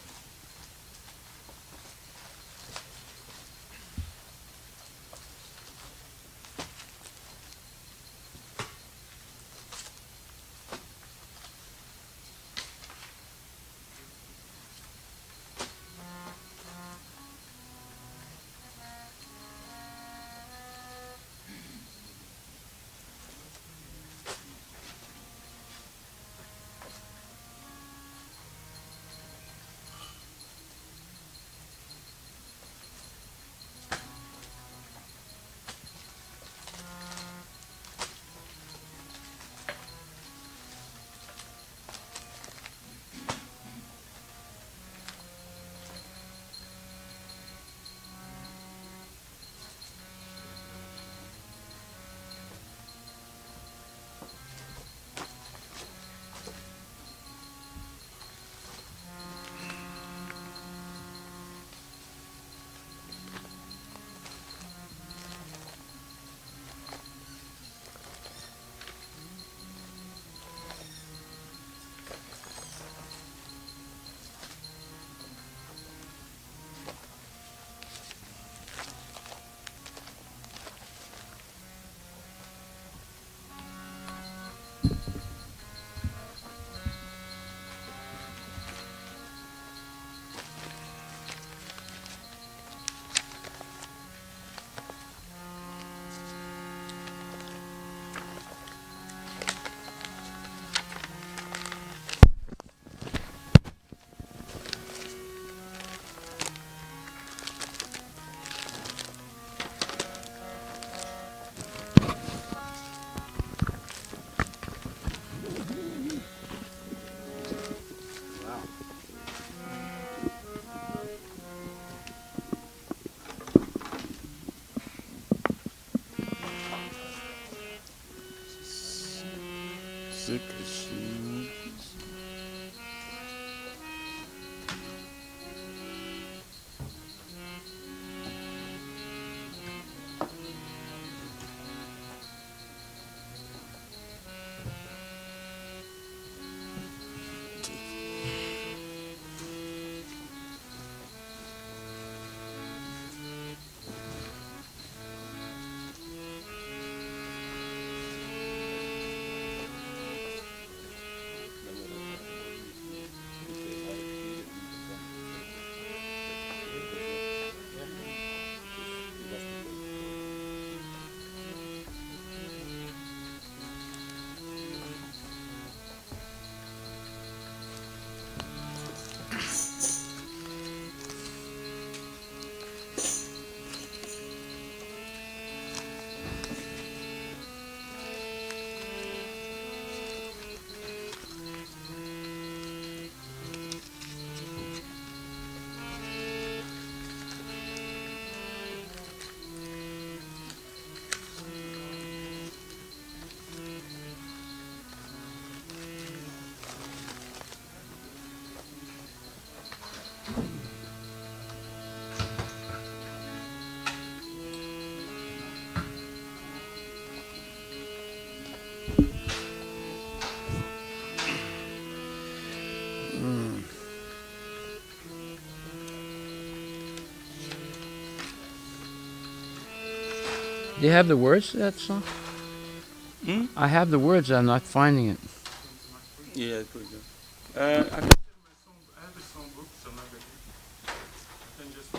Do you have the words to that song? I have the words, I'm not finding it. Yeah, pretty good. I can share my song. I have a songbook, Shanti. I can just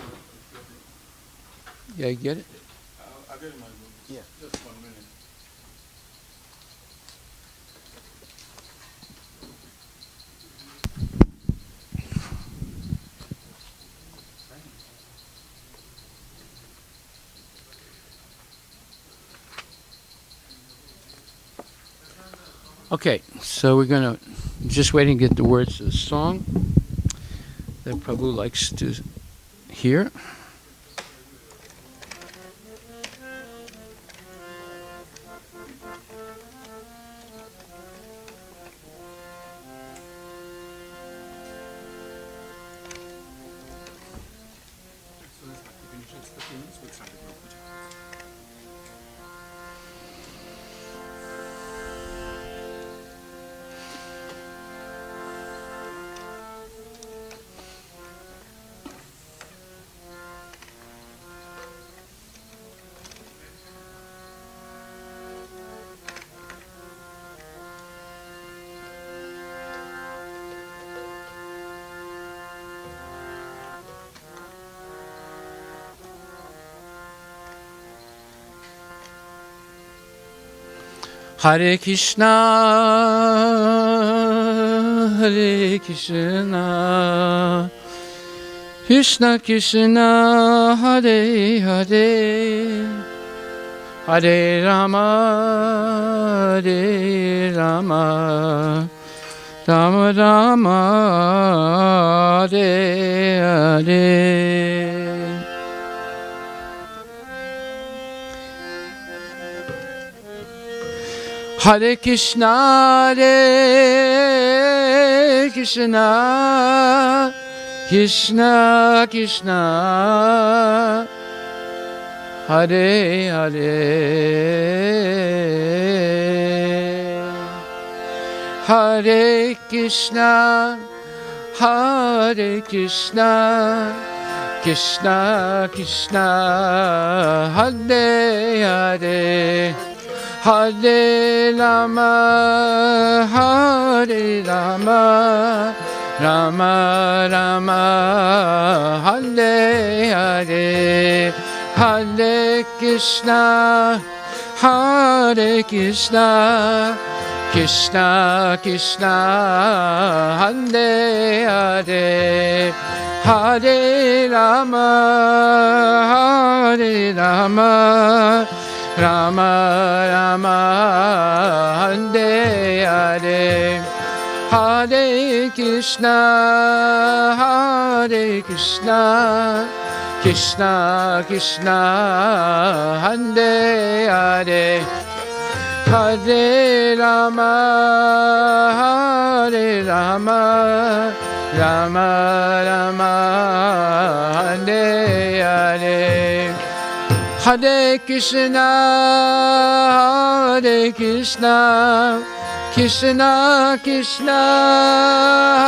Yeah, you get it? I'll get my book. Yeah. Just 1 minute. Okay, so we're going to just waiting to get the words to the song that Prabhu likes to hear. Hare Krishna, Hare Krishna, Krishna Krishna, Hare Hare, Hare Rama, Hare Rama, Rama Rama, Hare Hare. Hare Krishna, Hare Krishna, Krishna Krishna, Hare Hare, Hare Krishna, Hare Krishna, Krishna Krishna, Hare Hare, Hare Rama, Hare Rama, Rama Rama, Hare Hare, Hare Krishna, Hare Krishna, Krishna Krishna, Hare Hare, Hare Rama, Hare Rama, Rama Rama, Hare Hare, Hare Krishna, Hare Krishna, Krishna Krishna, Hare Hare, Hare Rama, Hare Rama, Rama Rama, Hare Hare, Hare Krishna, Hare Krishna, Krishna Krishna,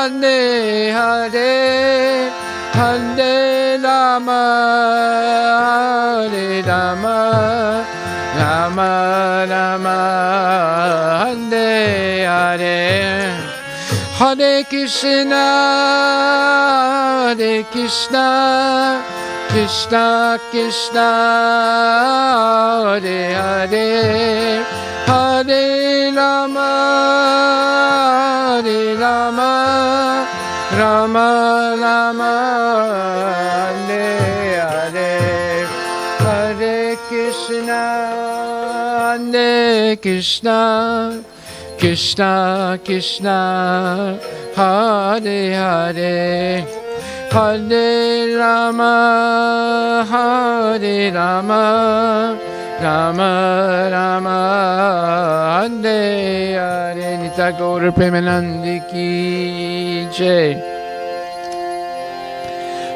Hare Hare, Hare Rama, Hare Rama, Rama Rama, Hare Hare, Hare Krishna, Hare Krishna, Krishna Krishna, Hare Hare, Hare Rama, Hare Rama, Rama Rama, Hare Hare, Hare Krishna, Hare Krishna, Krishna Krishna, Hare Hare, Hare Rama, Hare Rama, Rama Rama, Hare Hare. Nitya Gaura Premanandi Ki Jai.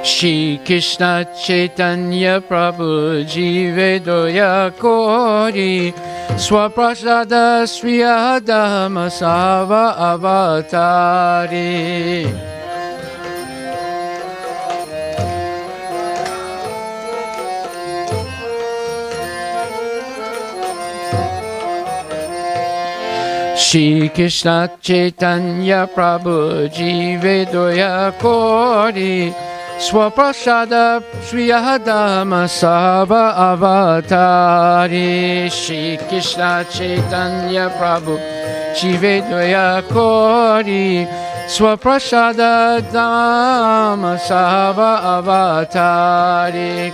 Shri Krishna Chaitanya Prabhu Jive Doya Kori Swaprasada Sri Adama Sava Avatari. Shri Krishna Chaitanya Prabhu Jivedoya Kori Swaprasada Sriyadama Sava Avatari. Shri Krishna Chaitanya Prabhu Jivedoya Kori Swaprasada Dhamma Sava Avatari.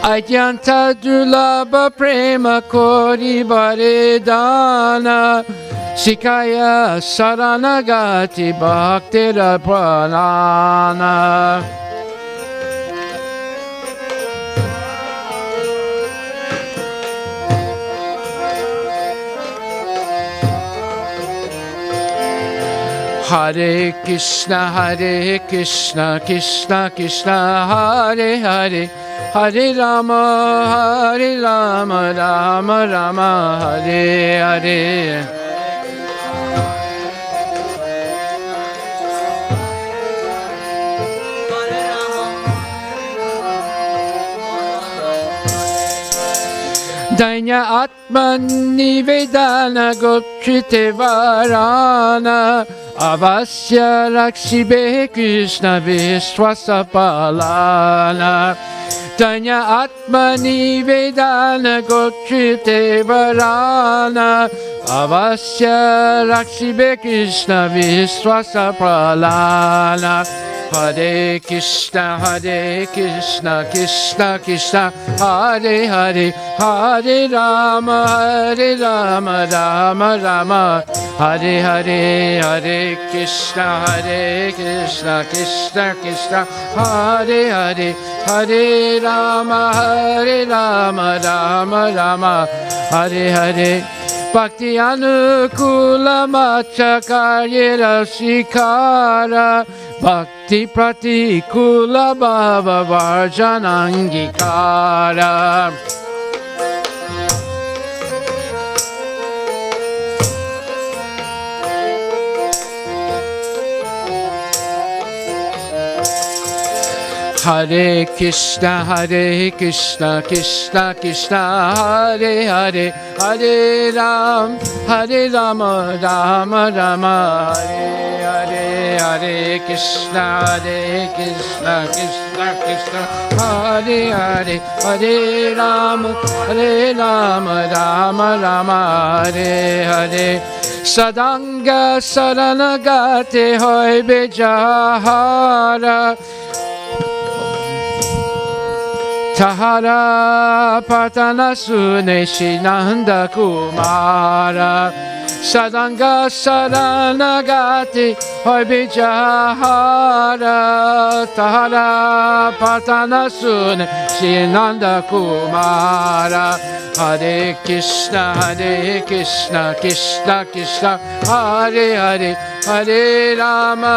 Adyanta Dulabha Prema Kori Varedana Sikaya Saranagati Bhaktira Pranana. Hare Krishna, Krishna Krishna, Hare Hare, Hare Rama, Rama Rama, Hare Hare. Danya Atman Nivedana Gopchite Varana Avasya Rakshibe Krishna Vishwasapalana. Danya Atma Nivedana Gopchite Varana Avasya Rakshibe Krishna Vishwasapalana. Hare Krishna, Krishna Krishna, Hare Hare, Hare Rama, Rama Rama, Hare Hare, Hare Krishna, Krishna Krishna, Hare Hare, Hare Rama, Rama Rama, Hare Hare. Bhakti Anukula Machakarya Shikara Bhakti Pratikula Bhava Varjanangikara. Hare Krishna, Krishna Krishna, Hare Hare, Hare Rama, Rama Rama, Hare Hare, Hare Krishna, Krishna Krishna, Hare Hare, Hare Rama, Rama Rama, Hare Hare. Sadanga Saranagate Hoy Bejahara Tahara Patana Sune Shinanda Kumara. Sadanga Saranagati Hoy Bijahara Tahara Patana Sune Shinanda Kumara. Hare Krishna, Krishna Krishna, Hare Hare, Hare Rama,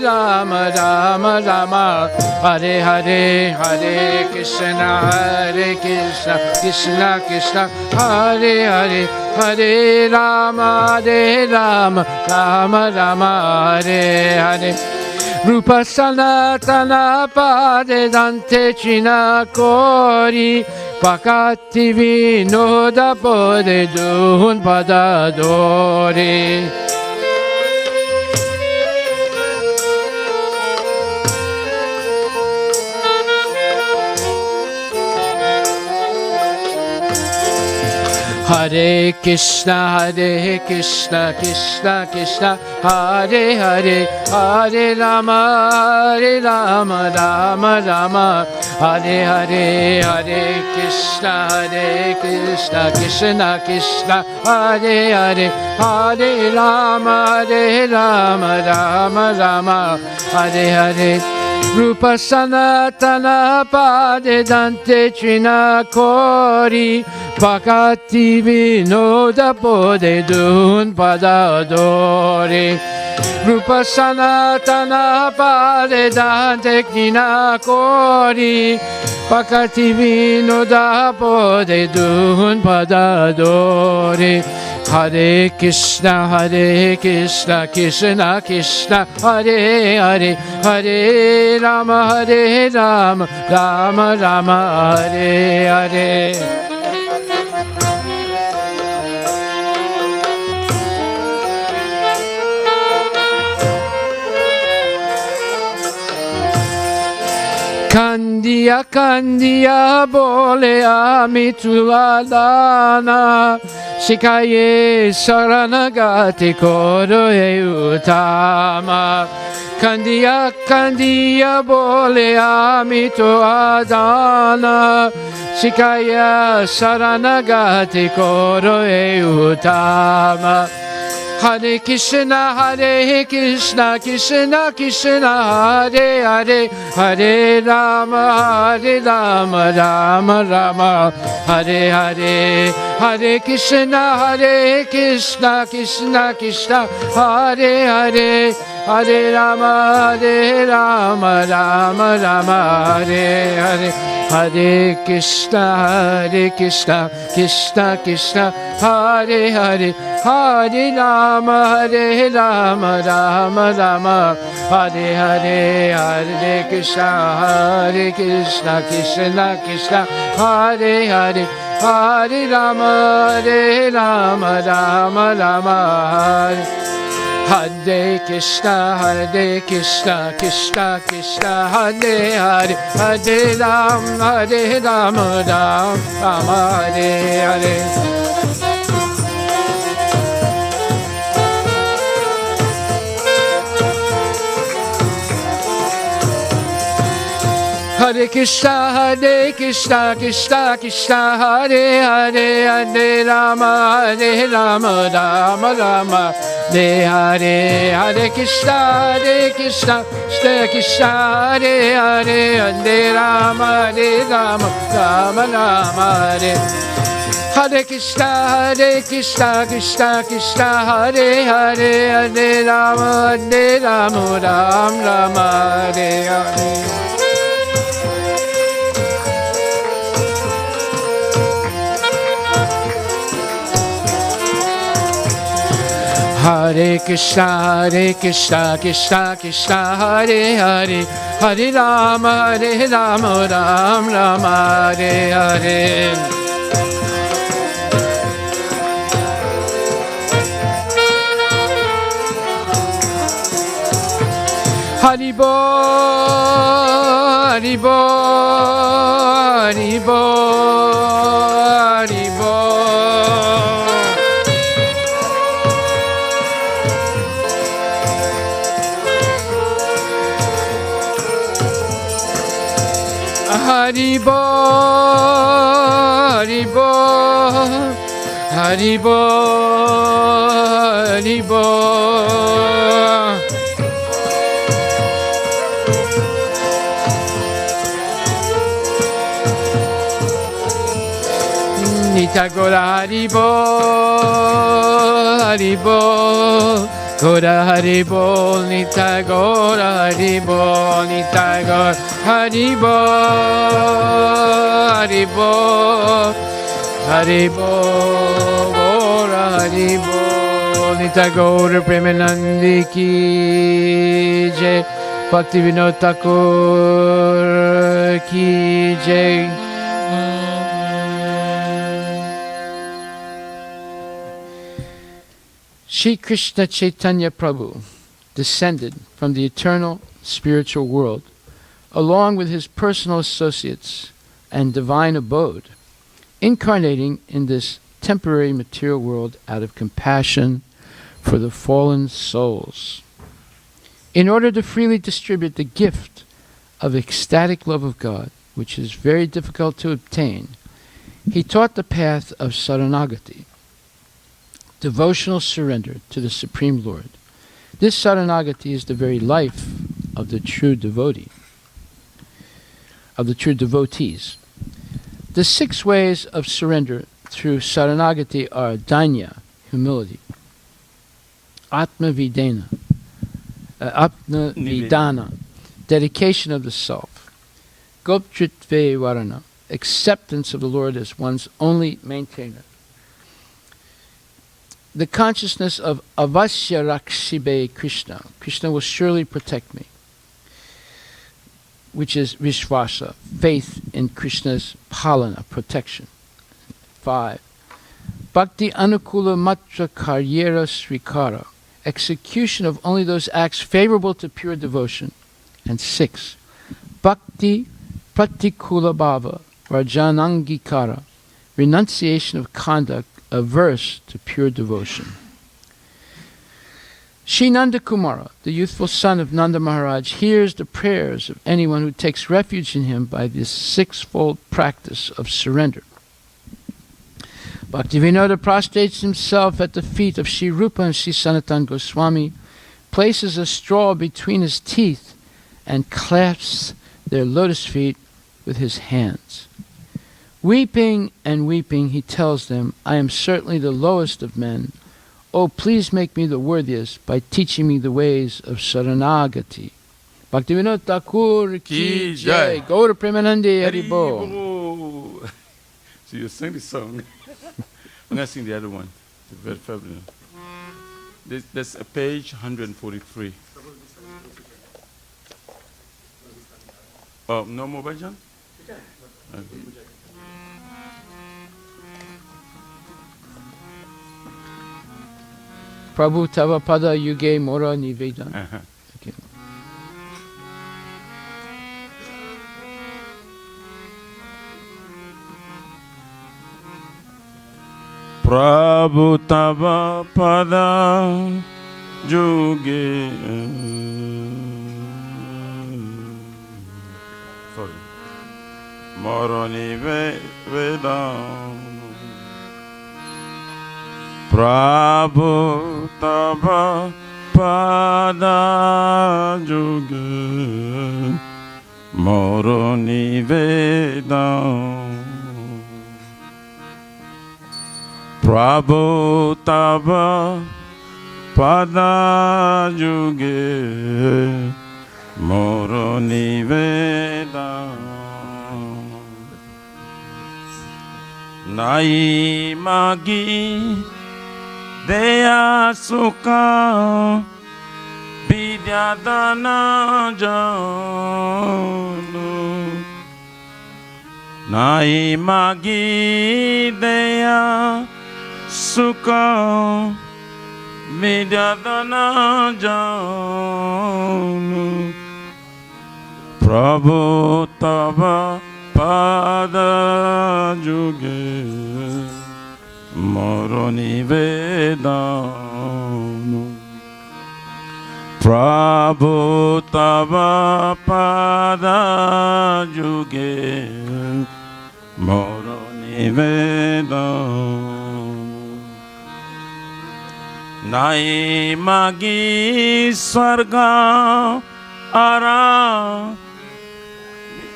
Rama Rama, Hare Hare, Hare Krishna, Krishna Krishna, Hare Hare, Hare Rama, Rama Rama, Hare Hare. Rupa Sanatana Pade Dante China Kori Bhaktivinoda Pode Dun Padadori. Hare Krishna, Krishna Krishna, Hare Hare, Hare Rama, Rama Rama, Hare Hare, Hare Krishna, Krishna Krishna, Hare Hare, Hare Rama, Rama Rama, Hare Hare. Rupa Sanatana Pade Dante China Kori Bhaktivinoda Pode Dun Padadori. Rupa Sanatana Pade Dante China Kori Bhaktivinoda Pode Dun Padadori. Hare Krishna, Krishna Krishna, Hare Hare, Hare Rama, Rama Rama, Hare Hare. Kandiya kandiya bole amituladana Shikaye saranagati koro e utama Kandiya kandiya bole amituladana Shikaya saranagati koro e utama Hare Krishna, Krishna Krishna, Hare Hare, Hare Rama, Rama Rama, Hare Hare, Hare Krishna, Krishna Krishna, Hare Hare, Hare Rama, Rama Rama, Hare Hare. Hare Krishna, Krishna Krishna, Hare Hare, Hare Rama, Rama Rama, Hare Hare, Hare Krishna, Krishna Krishna, Hare Hare, Hare Rama, Rama Rama, Hare Krishna, Krishna Krishna, Hare Hare, Hare Rama, Rama, Hare Hare. Hare Krishna, Krishna Krishna, Hare Hare, Hare Rama, Rama Rama, Hare Hare, Hare Krishna, Krishna Krishna, Hare Hare, Hare Rama, Rama Rama, Hare Hare Krishna, Krishna Krishna, Hare Hare, Hare Rama, Rama, Hare Hare. Hare Krishna, Krishna Krishna, Hare Hare, Hare Rama, Rama, Hare Hare. Haribo, Haribo, Haribo, Haribo. Haribo, Haribo, Haribo, Haribo. Nitagora Haribo, Haribo. Gora Haribo, Nitagora Haribo, Nitagora Haribo, Haribo, Haribo, Gora Haribo, Nitagora Premanandi ki jai, Bhaktivinoda Thakur ki jai. Shri Krishna Chaitanya Prabhu descended from the eternal spiritual world, along with his personal associates and divine abode, incarnating in this temporary material world out of compassion for the fallen souls. In order to freely distribute the gift of ecstatic love of God, which is very difficult to obtain, he taught the path of Saranagati, devotional surrender to the Supreme Lord. This Saranagati is the very life of the true devotee, of the true devotees. The 6 ways of surrender through Saranagati are Danya, humility, Atma Vidana, dedication of the self, Goptritve Varana, acceptance of the Lord as one's only maintainer, the consciousness of Avasya Rakshibe Krishna, Krishna will surely protect me, which is Vishvasa, faith in Krishna's Palana, protection. 5. Bhakti Anukula Matra Karyera Srikara, execution of only those acts favorable to pure devotion. And 6. Bhakti pratikula bhava, varjanangikara, renunciation of conduct averse to pure devotion. Shri Nanda Kumara, the youthful son of Nanda Maharaj, hears the prayers of anyone who takes refuge in him by this sixfold practice of surrender. Bhaktivinoda prostrates himself at the feet of Sri Rupa and Sri Sanatana Goswami, places a straw between his teeth, and clasps their lotus feet with his hands. Weeping and weeping, he tells them, I am certainly the lowest of men. Oh, please make me the worthiest by teaching me the ways of Saranagati. Bhaktivinoda Thakur ki jai. Gaura Premanande Haribo. So you sing this song. I'm going to sing the other one. It's very fabulous. There's a page 143. Oh, no more bhajan? Okay. Prabhu Tava Pada Yuge Mora Nivedan. Okay. Prabhu Tava Pada Yuge. Sorry. Mora Nivedan. Prabhu Tava Pada Yuge Moro Nivedan. Prabhu Tava Pada Yuge Moro Nivedan. Nai Magi Deya Sukha Vidyadana Janu Nai Magi Deya Sukha Vidyadana Janu Prabhu Tava Pada Yuge Moro Nivedan. Prabhu Tava Pada Yuge Moro Nivedan. Nai Magi Swarga Ara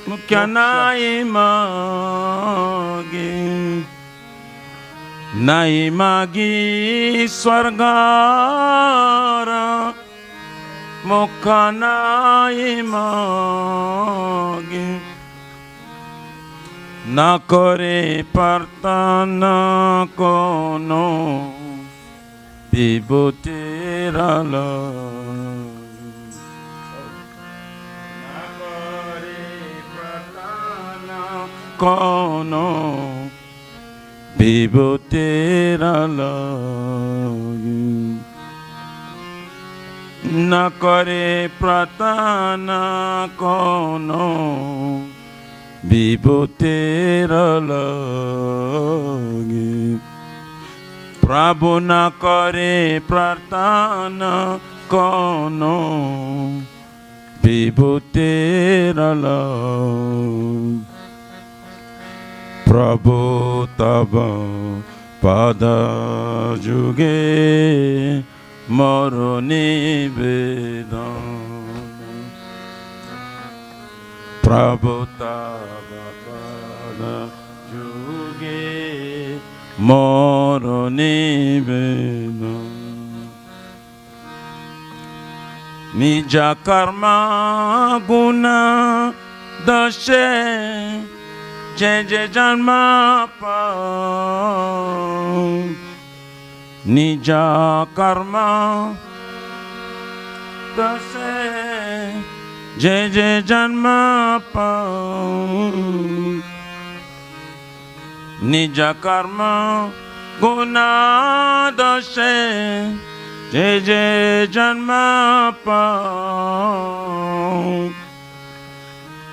Mukya Nai Magi Nai Magi Swargara Mukha Nai Magi Na kore partana kono Vibhutira love. Na kore partana kono Vibhutira lage. Na kare pratana kono Vibhutira lage. Prabhu na kare pratana kono Vibhutira lage. Prabhu Tava Pada Yuge Moro Nivedan. Prabhu Tava Pada Yuge Moro Nivedan. Nija karma guna dashe Jai Jai Janma Pa Nija Karma Dase Jai Jai Janma Pa Nija Karma Guna Dase Jai Jai Janma Pa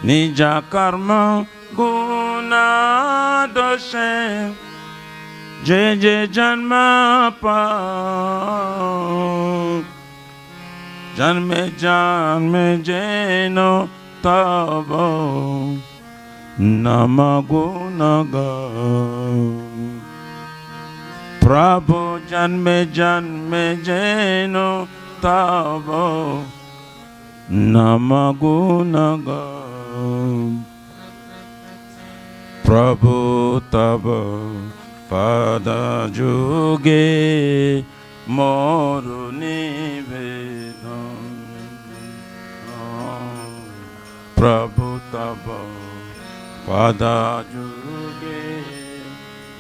Nija karma guna doshe je janma pa janme jeno tavo namagunaga Prabhu janme jeno tavo namagunaga Prabhu tava pada juge moru nivedam Prabhu tava pada juge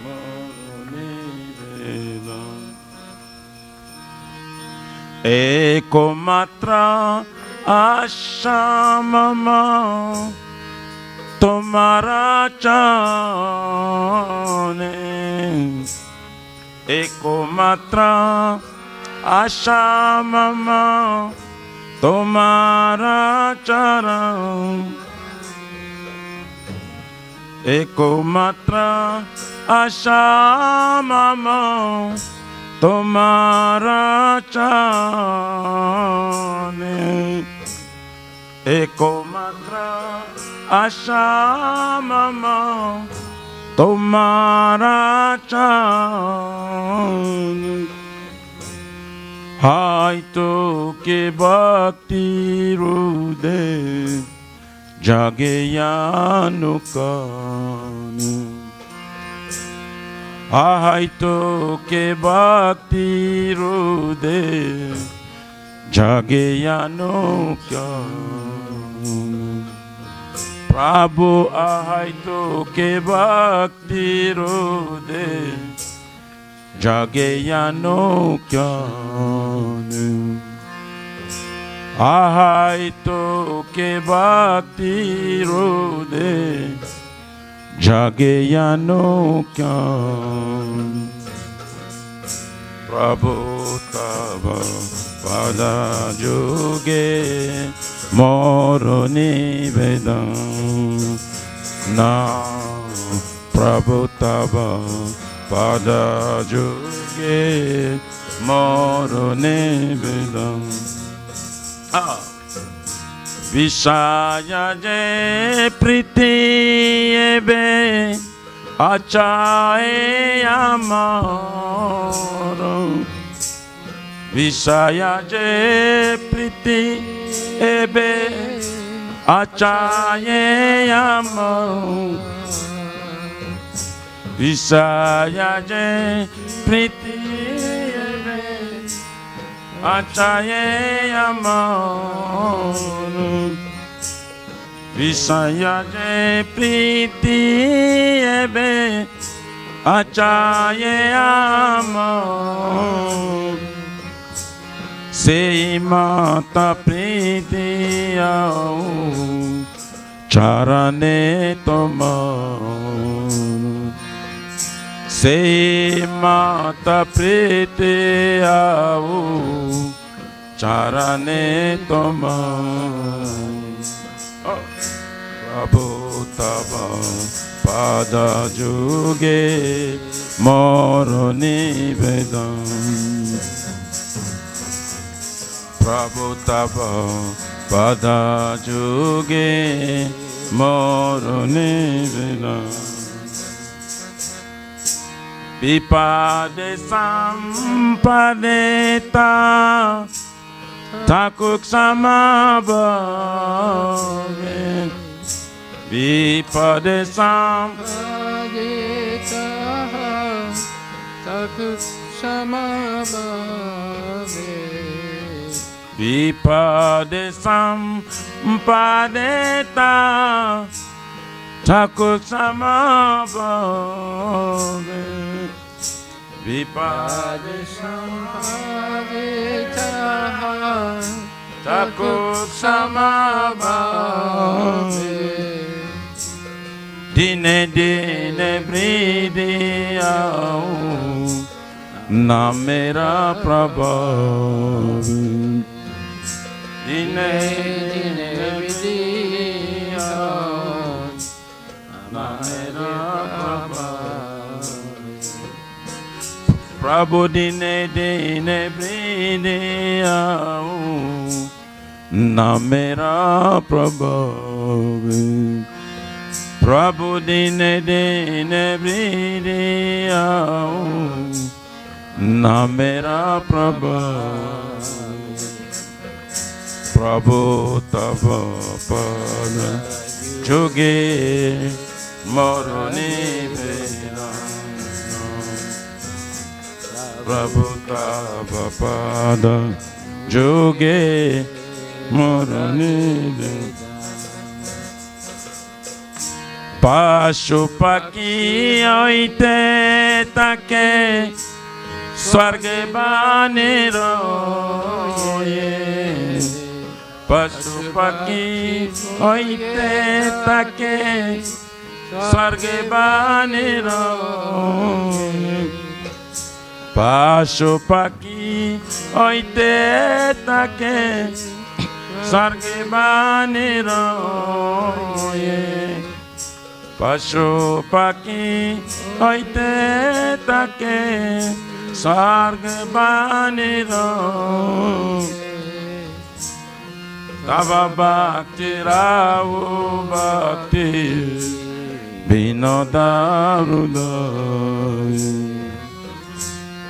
moru nivedam Eko matra Asha mama तुम्हारा चाने एको मात्रा आशा mama तुम्हारा चरण एको मात्रा आशा mama तुम्हारा चाने एको मात्रा आशा mama तुम्हारा चाने हाय तो के भक्ति रुदे जागे यानुकाने Ahai to ke bhakti rude jage yano kya Prabhu ahai to ke bhakti rude jage yano kya Ahai to ke bhakti rude Jage yano kya Prabhu tava pada juge moro nivedam Na Prabhu tava pada juge moro nivedam Vishaya je priti ebe achae amaro Vishaya je priti ebe achae amaro Vishaya je priti ebe achaye amor Visaya je priti ebe achaye amor Sei mata priti au charane tomar Sei mata priti au charane tomar Prabhu tava pada juge moro nivedam Prabhu tava pada juge moro nivedam Vipade sampadeta Thakur samabhave Vipade sampadeta Thakur samabhave Vipade sampadeta Thakur samabhave Vipade samabhave Thakur samabhave Dine dine vriddhi au na mera prabhav Dine dine vriddhi au Namera Prabhu dine dine bride aau Namera Prabhu Prabhu dine dine bride aau Namera Prabhu Prabhu tava pada juge moroni vedana Prabhu tava pada juge moroni vedana Pashupaki oite take Swarga banero Pashupaki oite take Swarga banero Pashupaki oite take Swarga banero Pashupaki oite take Swarga banero Tava bhakti rao bhakti vinoda hridaya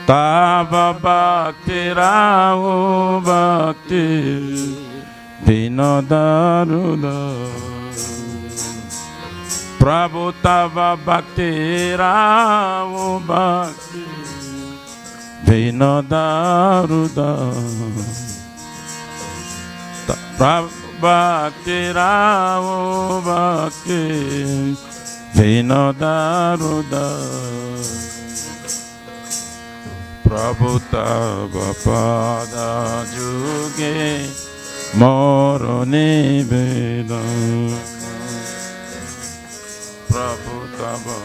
Tava bhakti rao bhakti vinoda hridaya Prabhu tava bhakti rao bhakti vinoda hridaya Prabhu bhakti rao bhakti vinoda hridaya Prabhu tava pada juge moro nivedana Prabhu tava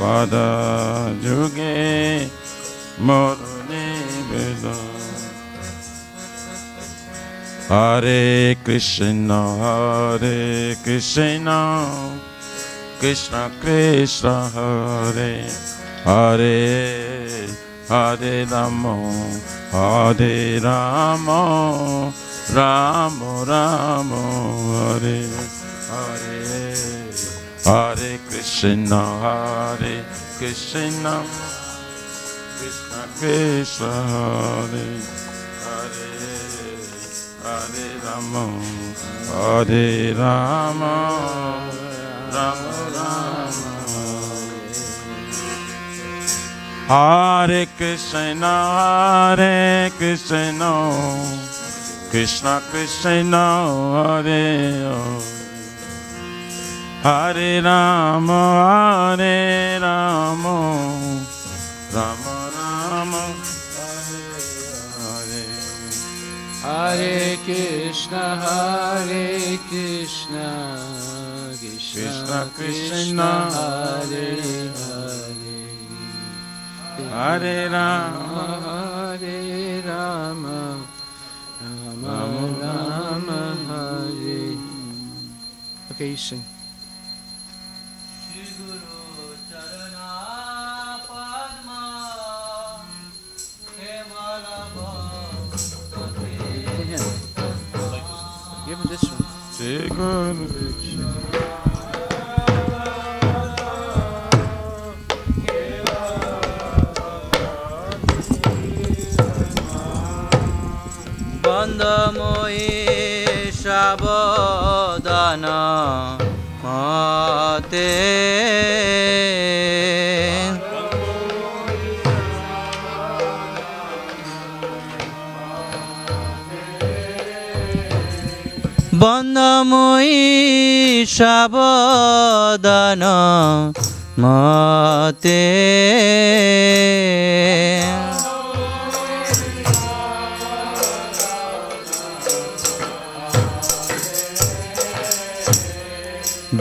pada juge moro nivedana Hare Krishna, Krishna Krishna, Hare Hare, Hare Rama, Hare Rama, Rama Rama, Hare Hare, Hare Krishna, Krishna Krishna, Hare Hare. Hare Rama, Hare Rama, Rama Rama. Hare Krishna, Krishna Krishna, Hare Hare Rama, Hare Rama, Rama Rama. Hare Krishna, Krishna Krishna, Hare Hare, Hare Rama, Hare Rama, Rama Rama, Hare. Okay, you sing. Give him this one. Bandhamoi Shabodana Mate Bandhamoi Shabodana Mate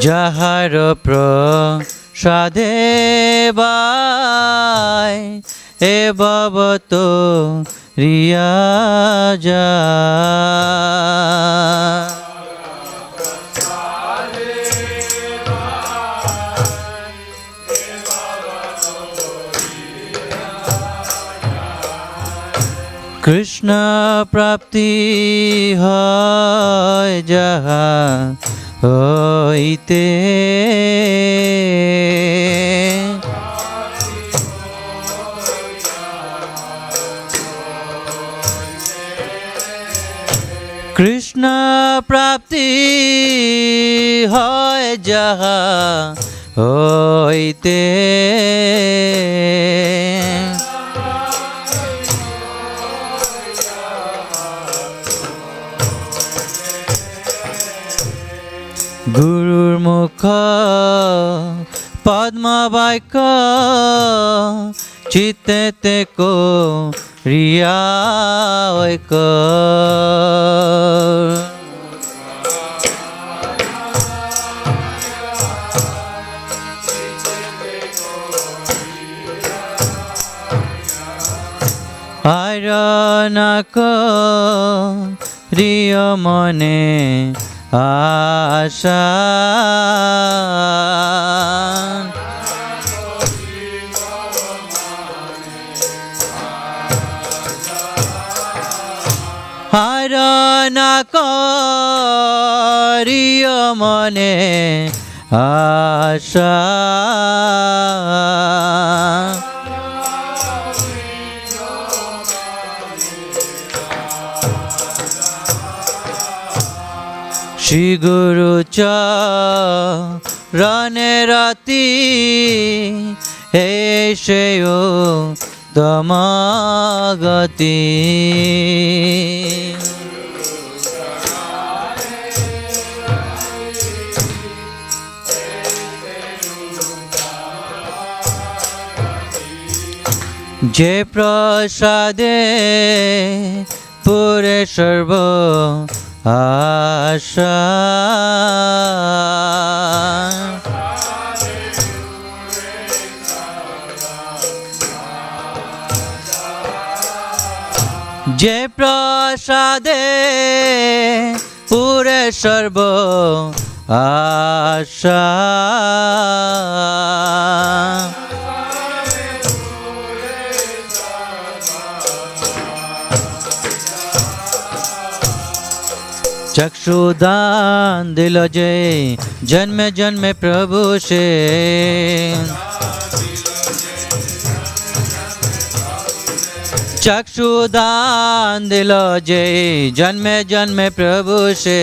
Jahar prasade bai e bhavato riyaja Krishna প্রাপ্তি হয় যাহা হইতে কৃষ্ণ প্রাপ্তি হয় যাহা হইতে গুরুর মুখ পদ্ম বাক্য চিত্তেতে করিয়া ঐক্য আয়রনক রিয় মনে আশা হরনক রিয় মনে আশা শ্রী গুরু চরণে রতি হে শ্রেয় তমগতি যে প্রসাদে পুরে সর্ব আশা যে প্রসাদে পুরে সর্ব আশা चक्षुदान दिल जय जन्म जन्म प्रभु से चक्षुदान दिल जय जन्म जन्म प्रभु से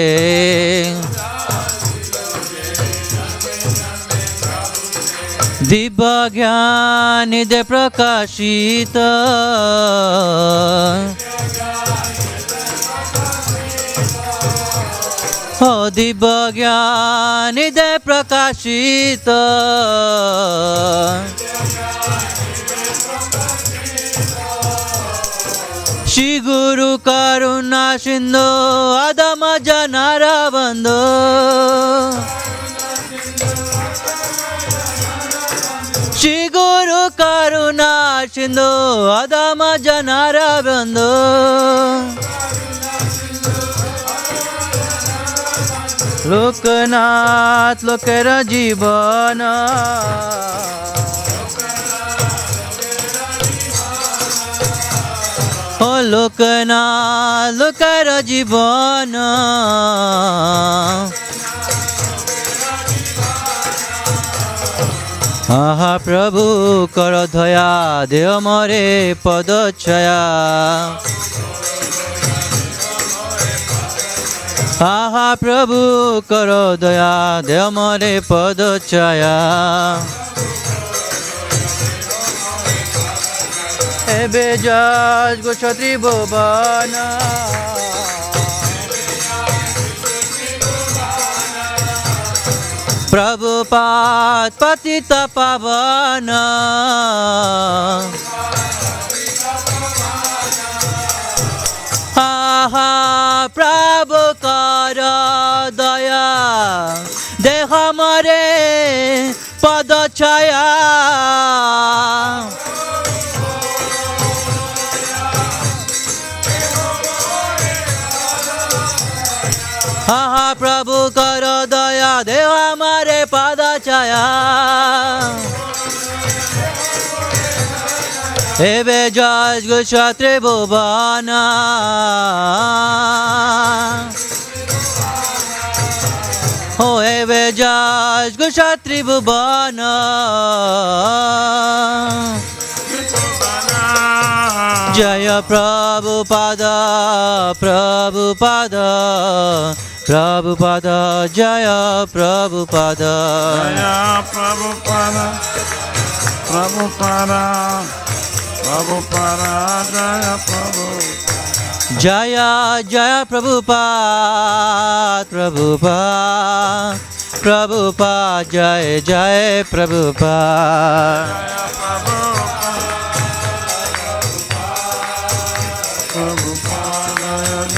दिव्य ज्ञान दे प्रकाशित हो दिव्य ज्ञान दे प्रकाशित श्री गुरु करुणा सिंधु अधम जनार बंधु श्री गुरु करुणा सिंधु अधम जनार बंधु लोकनाथ लोकेर जीवन ओ लोकनाथ लोकेर जीवन आहा प्रभु कर दया देव मोरे पदछाया आहा प्रभु करो दया देव मोरे पद छाया एबे जज गो क्षत्रि भुवन प्रभुपाद पतित पावन आहा प्रभु कर दया देह मरे पद छाया आहा प्रभु कर दया देह हमारे पद छाया Eve Jai Gushatri Bhuvana Oh Eve Jai Gushatri Bhuvana Jaya Prabhupada Prabhupada Prabhupada Jaya Prabhupada Jaya Prabhupada Prabhupada Prabhupada Jaya Prabhupada Jaya Jaya Prabhupada Prabhupada Prabhupada Jaya Jaya Prabhupada Jaya Prabhupada Prabhupada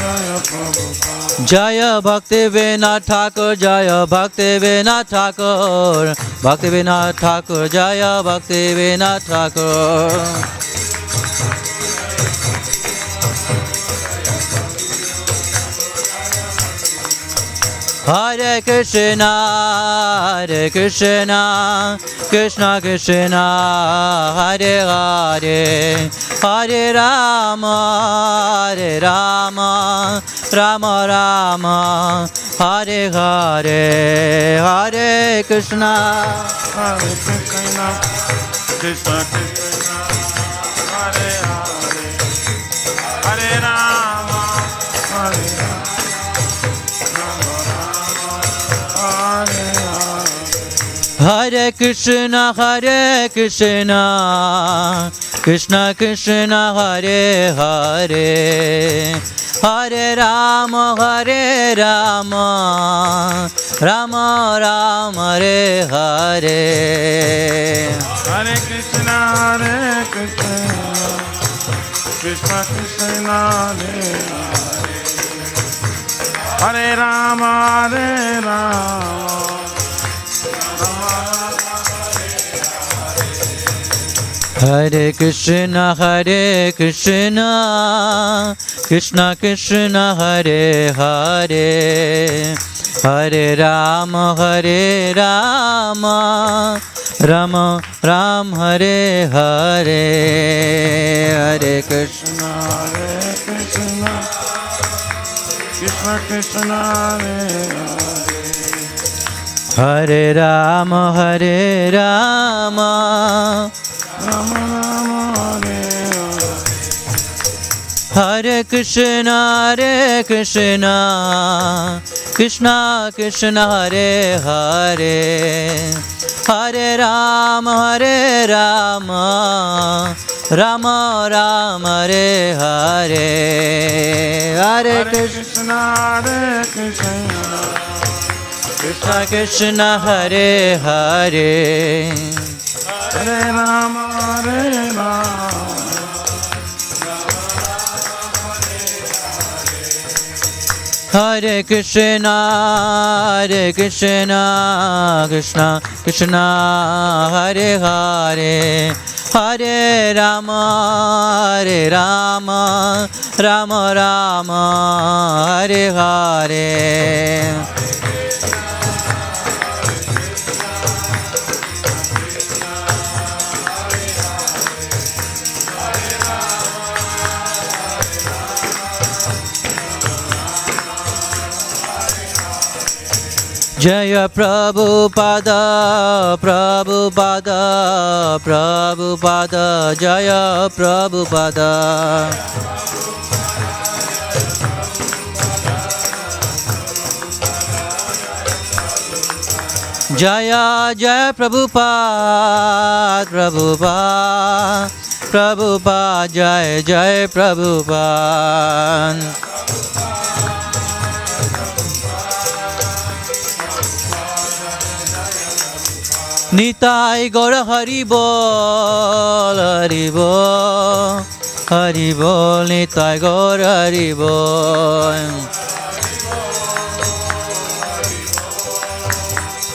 Jaya Prabhupada Jaya Bhaktivinoda Thakur Jaya Bhaktivinoda Thakur Bhaktivinoda Thakur Jaya Bhaktivinoda Thakur Hare Krishna Hare Krishna Krishna Krishna Hare Hare Hare Rama Hare Rama Rama Rama Hare Hare Hare Krishna Hare Krishna Krishna Krishna Hare Hare Hare Rama Hare Rama Hare Krishna Hare Krishna Krishna Krishna Hare Hare Hare Rama Hare Rama Rama Rama Hare Hare Hare Krishna Hare Krishna Krishna Krishna Hare Hare Hare Rama Hare Rama Hare Krishna Hare Krishna Krishna Krishna Hare Hare Hare Rama Hare Rama Rama Rama Hare Hare Hare Krishna Hare Krishna Krishna Krishna Hare Hare Rama Hare Rama Rama Rama Hare Hare Krishna Hare Krishna Krishna Krishna Hare Hare Hare Rama Hare Rama Rama Rama Hare Hare Hare Krishna Hare Krishna Krishna Krishna Hare Hare Hare Rama Hare Rama Hare Krishna Krishna Krishna Hare Hare Hare Rama Rama Rama Hare Hare Jaya Prabhupada Prabhupada Prabhupada Jaya Prabhupada Jaya Jaya Prabhupada Prabhupada Prabhupada Jaya Jaya Prabhupada Nitai Gaura Hari Bol Hari Bol Hari Bol Nitai Gaura Hari Bol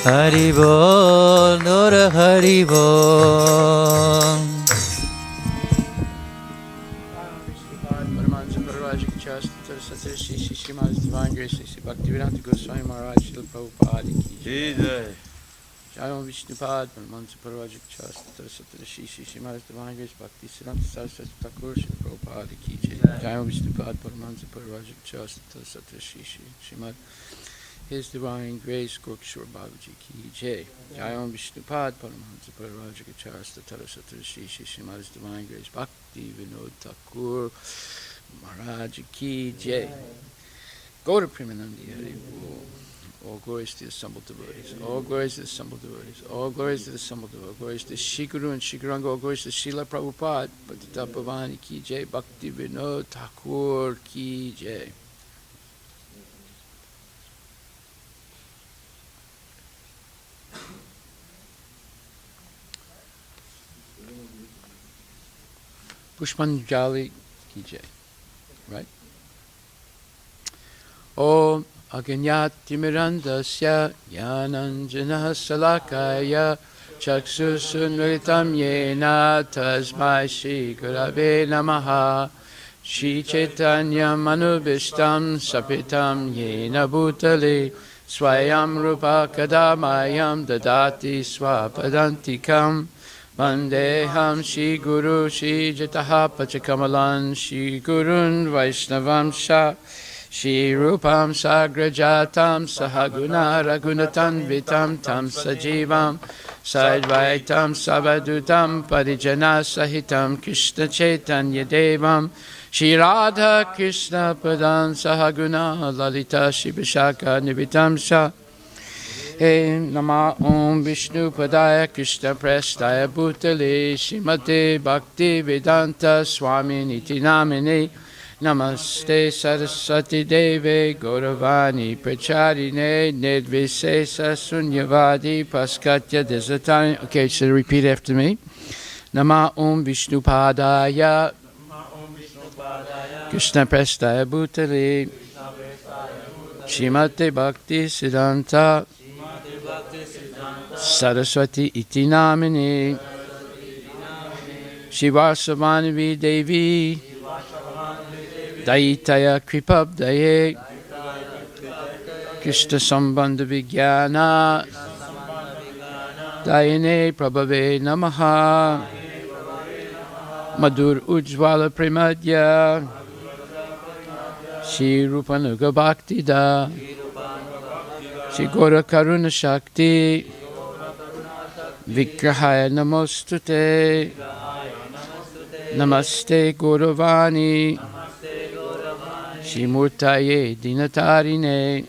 Hari Bol Gaura Hari Bol Bhaktivinoda Thakur Maharaj Srila Prabhupada ki Jai. Jayam Vishnupad, Paramahansa Parvajik Chastatra Satrashi Srimad Divine Grace Bhakti Siddhanta Saraswati Thakur Srila Prabhupada Ki Jai. Jayam Vishnupad, Paramahansa Parvajik Chastatra Satrashi Srimad His Divine Grace Gokshur Babaji Ki Jai. Jayam Vishnupad, Paramahansa Parvajik Chastatra Satrashi Srimad His Divine Grace Bhaktivinoda Thakur Maharaj Ki Jai. Go to Premanandi Hari. All glories to the assembled devotees. All glories to the assembled devotees. All glories to the assembled devotees. All glories to Shri Guru and Shri Guranga. All glories to Srila Prabhupada. Patita Pavani Ki Jai. Bhaktivinoda Thakur Ki Jai. Pushpanjali Ki Jai. Right? Om Aganyatimirandasya Yananjana Salakaya Chaksusunritam Yena Tasmai Shri Gurave Namaha Shri Chaitanya Manubhishtam Sapitam Yena Bhutale Swayam Rupa Kadamayam Dadati Swapadantikam Vandeham Shri Guru Shri Jataha Pachakamalan Shri Gurun Vaishnavam Shah Shri Rupam Sagrajatam Sahaguna Ragunatan Vitam Tam Sajivam Sadvaitam Savadutam Parijana Sahitam Krishna Chaitanya Devam Shri Radha Krishna Padan Sahaguna Lalita Shri Vishaka Nivitam Shah Hey Nama Om Vishnu Padaya Krishna Prestaya Bhutale Shrimate Bhakti Vedanta Swami Niti Namine Namaste Saraswati Deve Gauravani Pracharine Nirvisesa Sunyavadi Paskatya Desatani. Okay, so repeat after me. Nama Om Vishnu Padaya Krishna Prestaya Bhutale Shrimate Bhakti Siddhanta Saraswati Iti Namini Shivasavanavi Devi Daitaya Kripabdaye Krishna Sambandha Vijnana Dayane Prabhave Namaha Madhur Ujjvala Premadya Shri Rupanuga Bhaktida Shri Gora Karuna Shakti Vigrahaya Namostute Namaste Gauravani Shimurtaye Dinatarine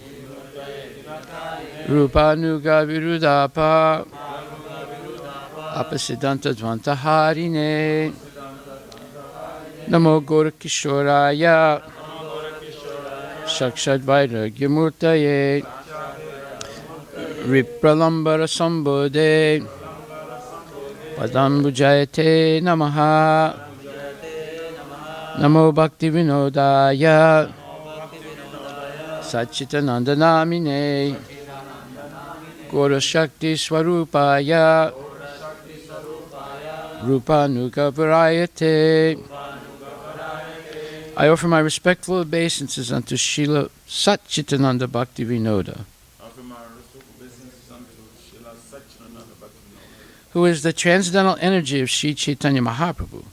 Rupanuga Virudapa Apasiddhanta Dvantaharine Namo Gorakishoraya Shakshad Vairagyamurtaye Vipralambara Sambodhe Padambujayate Namaha Namo Bhaktivinodaya Satchitananda Namine Gora Shakti Swarupaya Rupanuga Varayate. I offer my respectful obeisances unto Srila Satchitananda Bhaktivinoda, who is the transcendental energy of Sri Chaitanya Mahaprabhu.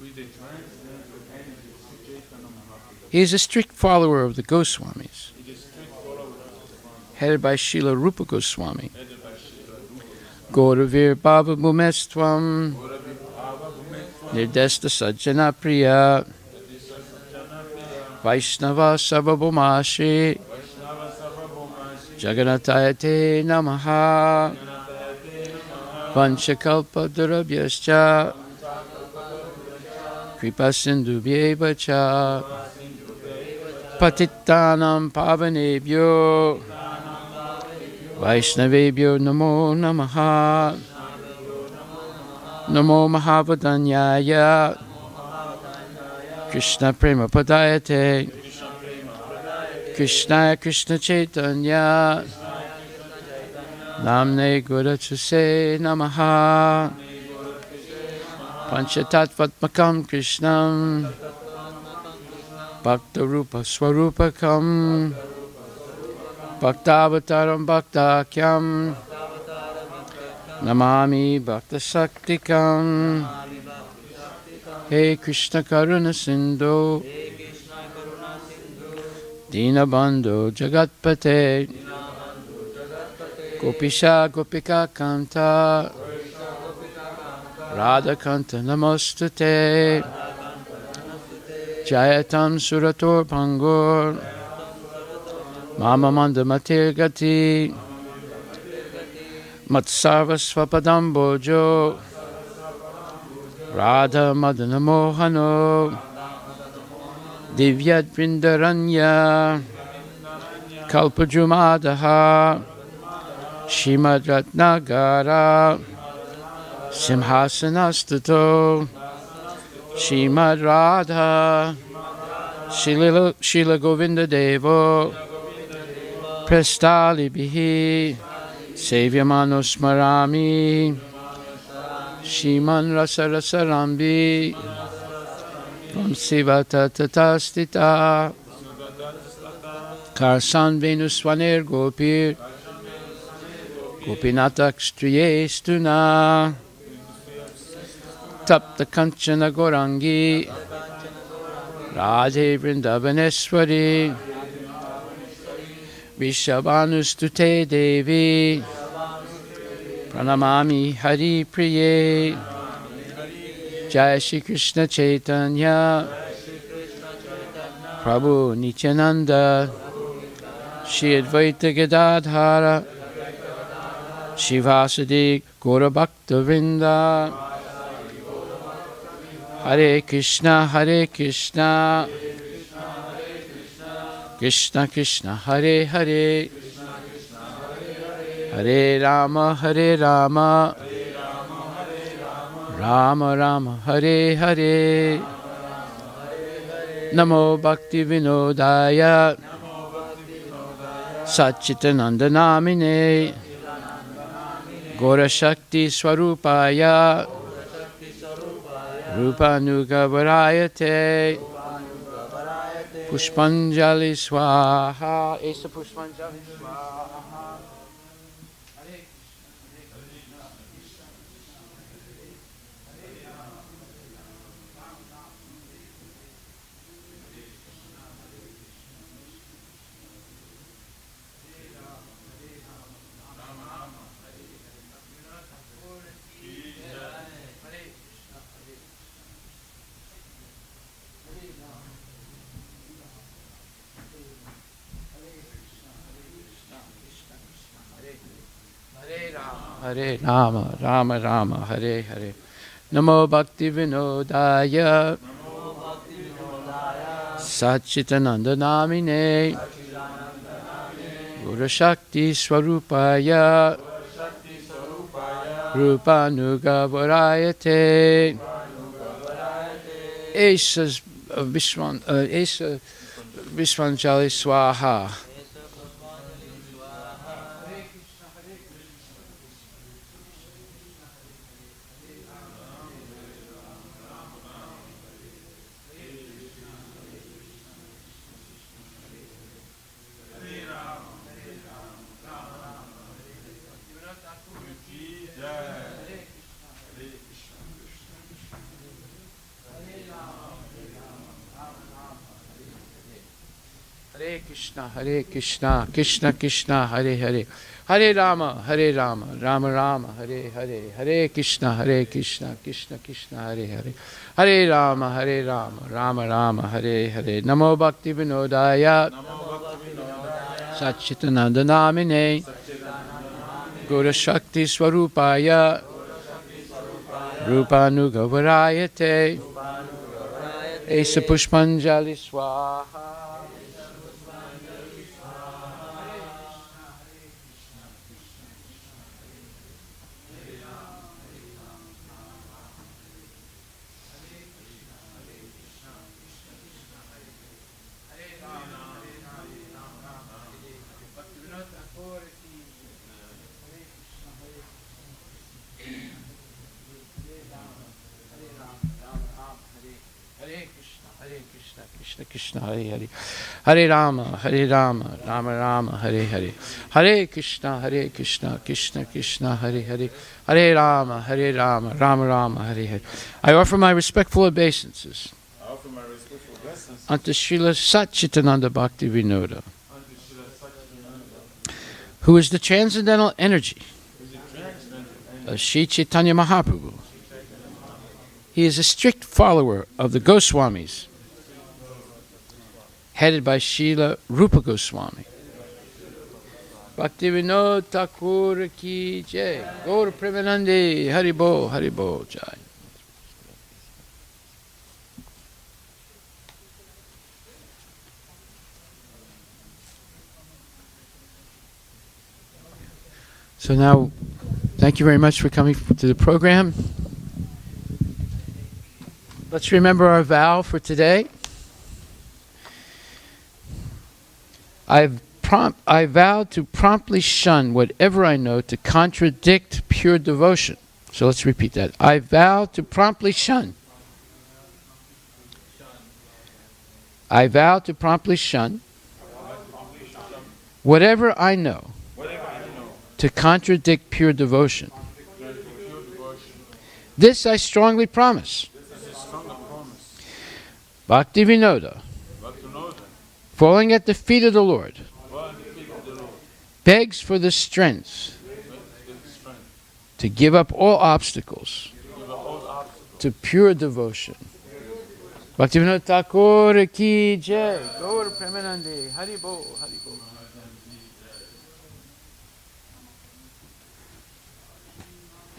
He is a strict follower of the Goswamis, headed by Srila Rupa Goswami. Gauravir Bhava Bhumestvam Nirdesta Sajjana Priya Vaishnava Sarvabhaumashi Jagannatayate Namaha Vanchakalpa Durabhyascha Kripa Sindhubhyeva Cha Patittanam Pavanebhyo Vaishnavebhyo Namo Namaha Namo Mahavadanyaya Krishna Prema Padayate Krishna Krishna Chaitanya Namne Gurachase Namaha Panchatattvatmakam Krishnam Bhakta Rupa Swarupakam Bhaktavataram Bhaktakyam Namami Bhakta Saktikam. Hey Krishna Karuna Sindhu. Dinabandhu Jagatpate. Gopisha Gopika Kanta. Radha Kanta Namostate. Jayatam Surator Pangur. Mama Mandamatir Gati. Matsarva Swapadam Bojo. Radha Madana Mohano. Divyat Vrindaranya. Kalpajumadaha. Shimad Ratnagara. Simhasanastato. Shimad Radha. Shila Govinda Devo. Prestali Bihi. Sevyamano Smarami. Shiman Rasa Rasa Rambi. From Sivata Tatastita. Karsan Venuswaner Gopir. Gopinatak Striyestuna. Tapta Kanchana Gorangi. Radhe Vrindavaneshwari. Vishavanustute Devi. Pranamami Hari Priye. Jai Shri Krishna Chaitanya. Prabhu Nityananda. Shri Advaita Gadadhara. Shivasadi Gaura Bhakta Vrinda. Hare Krishna, Hare Krishna. Krishna Krishna, Hare Hare. Hare Rama, Hare Rama. Rama Rama, Hare Hare. Namo Bhaktivinodaya. Satchitananda Namine. Gaura Shakti Swarupaya. Rupanuga Varayate. Pushpanjali Swaha. Esa Pushpanjali Swaha. Hare Rama, Rama Rama, Hare Hare. Namo Bhaktivinodaya. Satchitananda Namine. Guru Shakti Swarupaya. Rupanuga Varayate. Esa Vishwanjali Swaha. Hare Krishna, Krishna Krishna, Hare Hare. Hare Rama, Rama Rama, Hare Hare. Hare Krishna, Krishna Krishna, Hare Hare. Hare Rama, Rama Rama, Hare Hare. Namo Bhaktivinodaya. Satchitananda Namine. Gaura Shakti Swarupaya. Rupanuga Varayate. Esa Pushpanjali Swaha. Hare Krishna, Krishna Krishna, Hare Hare. Hare Rama, Rama Rama, Hare Hare. Hare Krishna, Krishna Krishna, Hare Hare. Hare Rama, Rama Rama, Hare Hare. I offer my respectful obeisances unto Srila Satchitananda Bhaktivinoda, who is the transcendental energy of Sri Chaitanya Mahaprabhu. He is a strict follower of the Goswamis, headed by Srila Rupa Goswami. Bhaktivinoda Thakur ki jai. Gaur Premanande, Haribo, Haribo jai. So now, thank you very much for coming to the program. Let's remember our vow for today. I vow to promptly shun whatever I know to contradict pure devotion. So let's repeat that. I vow to promptly shun. I vow to promptly shun whatever I know to contradict pure devotion. This I strongly promise. Bhaktivinoda, falling at the feet of the Lord, begs for the strength to give up all obstacles to pure devotion. Bhaktivinoda Thakur ki jai. Gaur Premanande. Haribo, Haribo.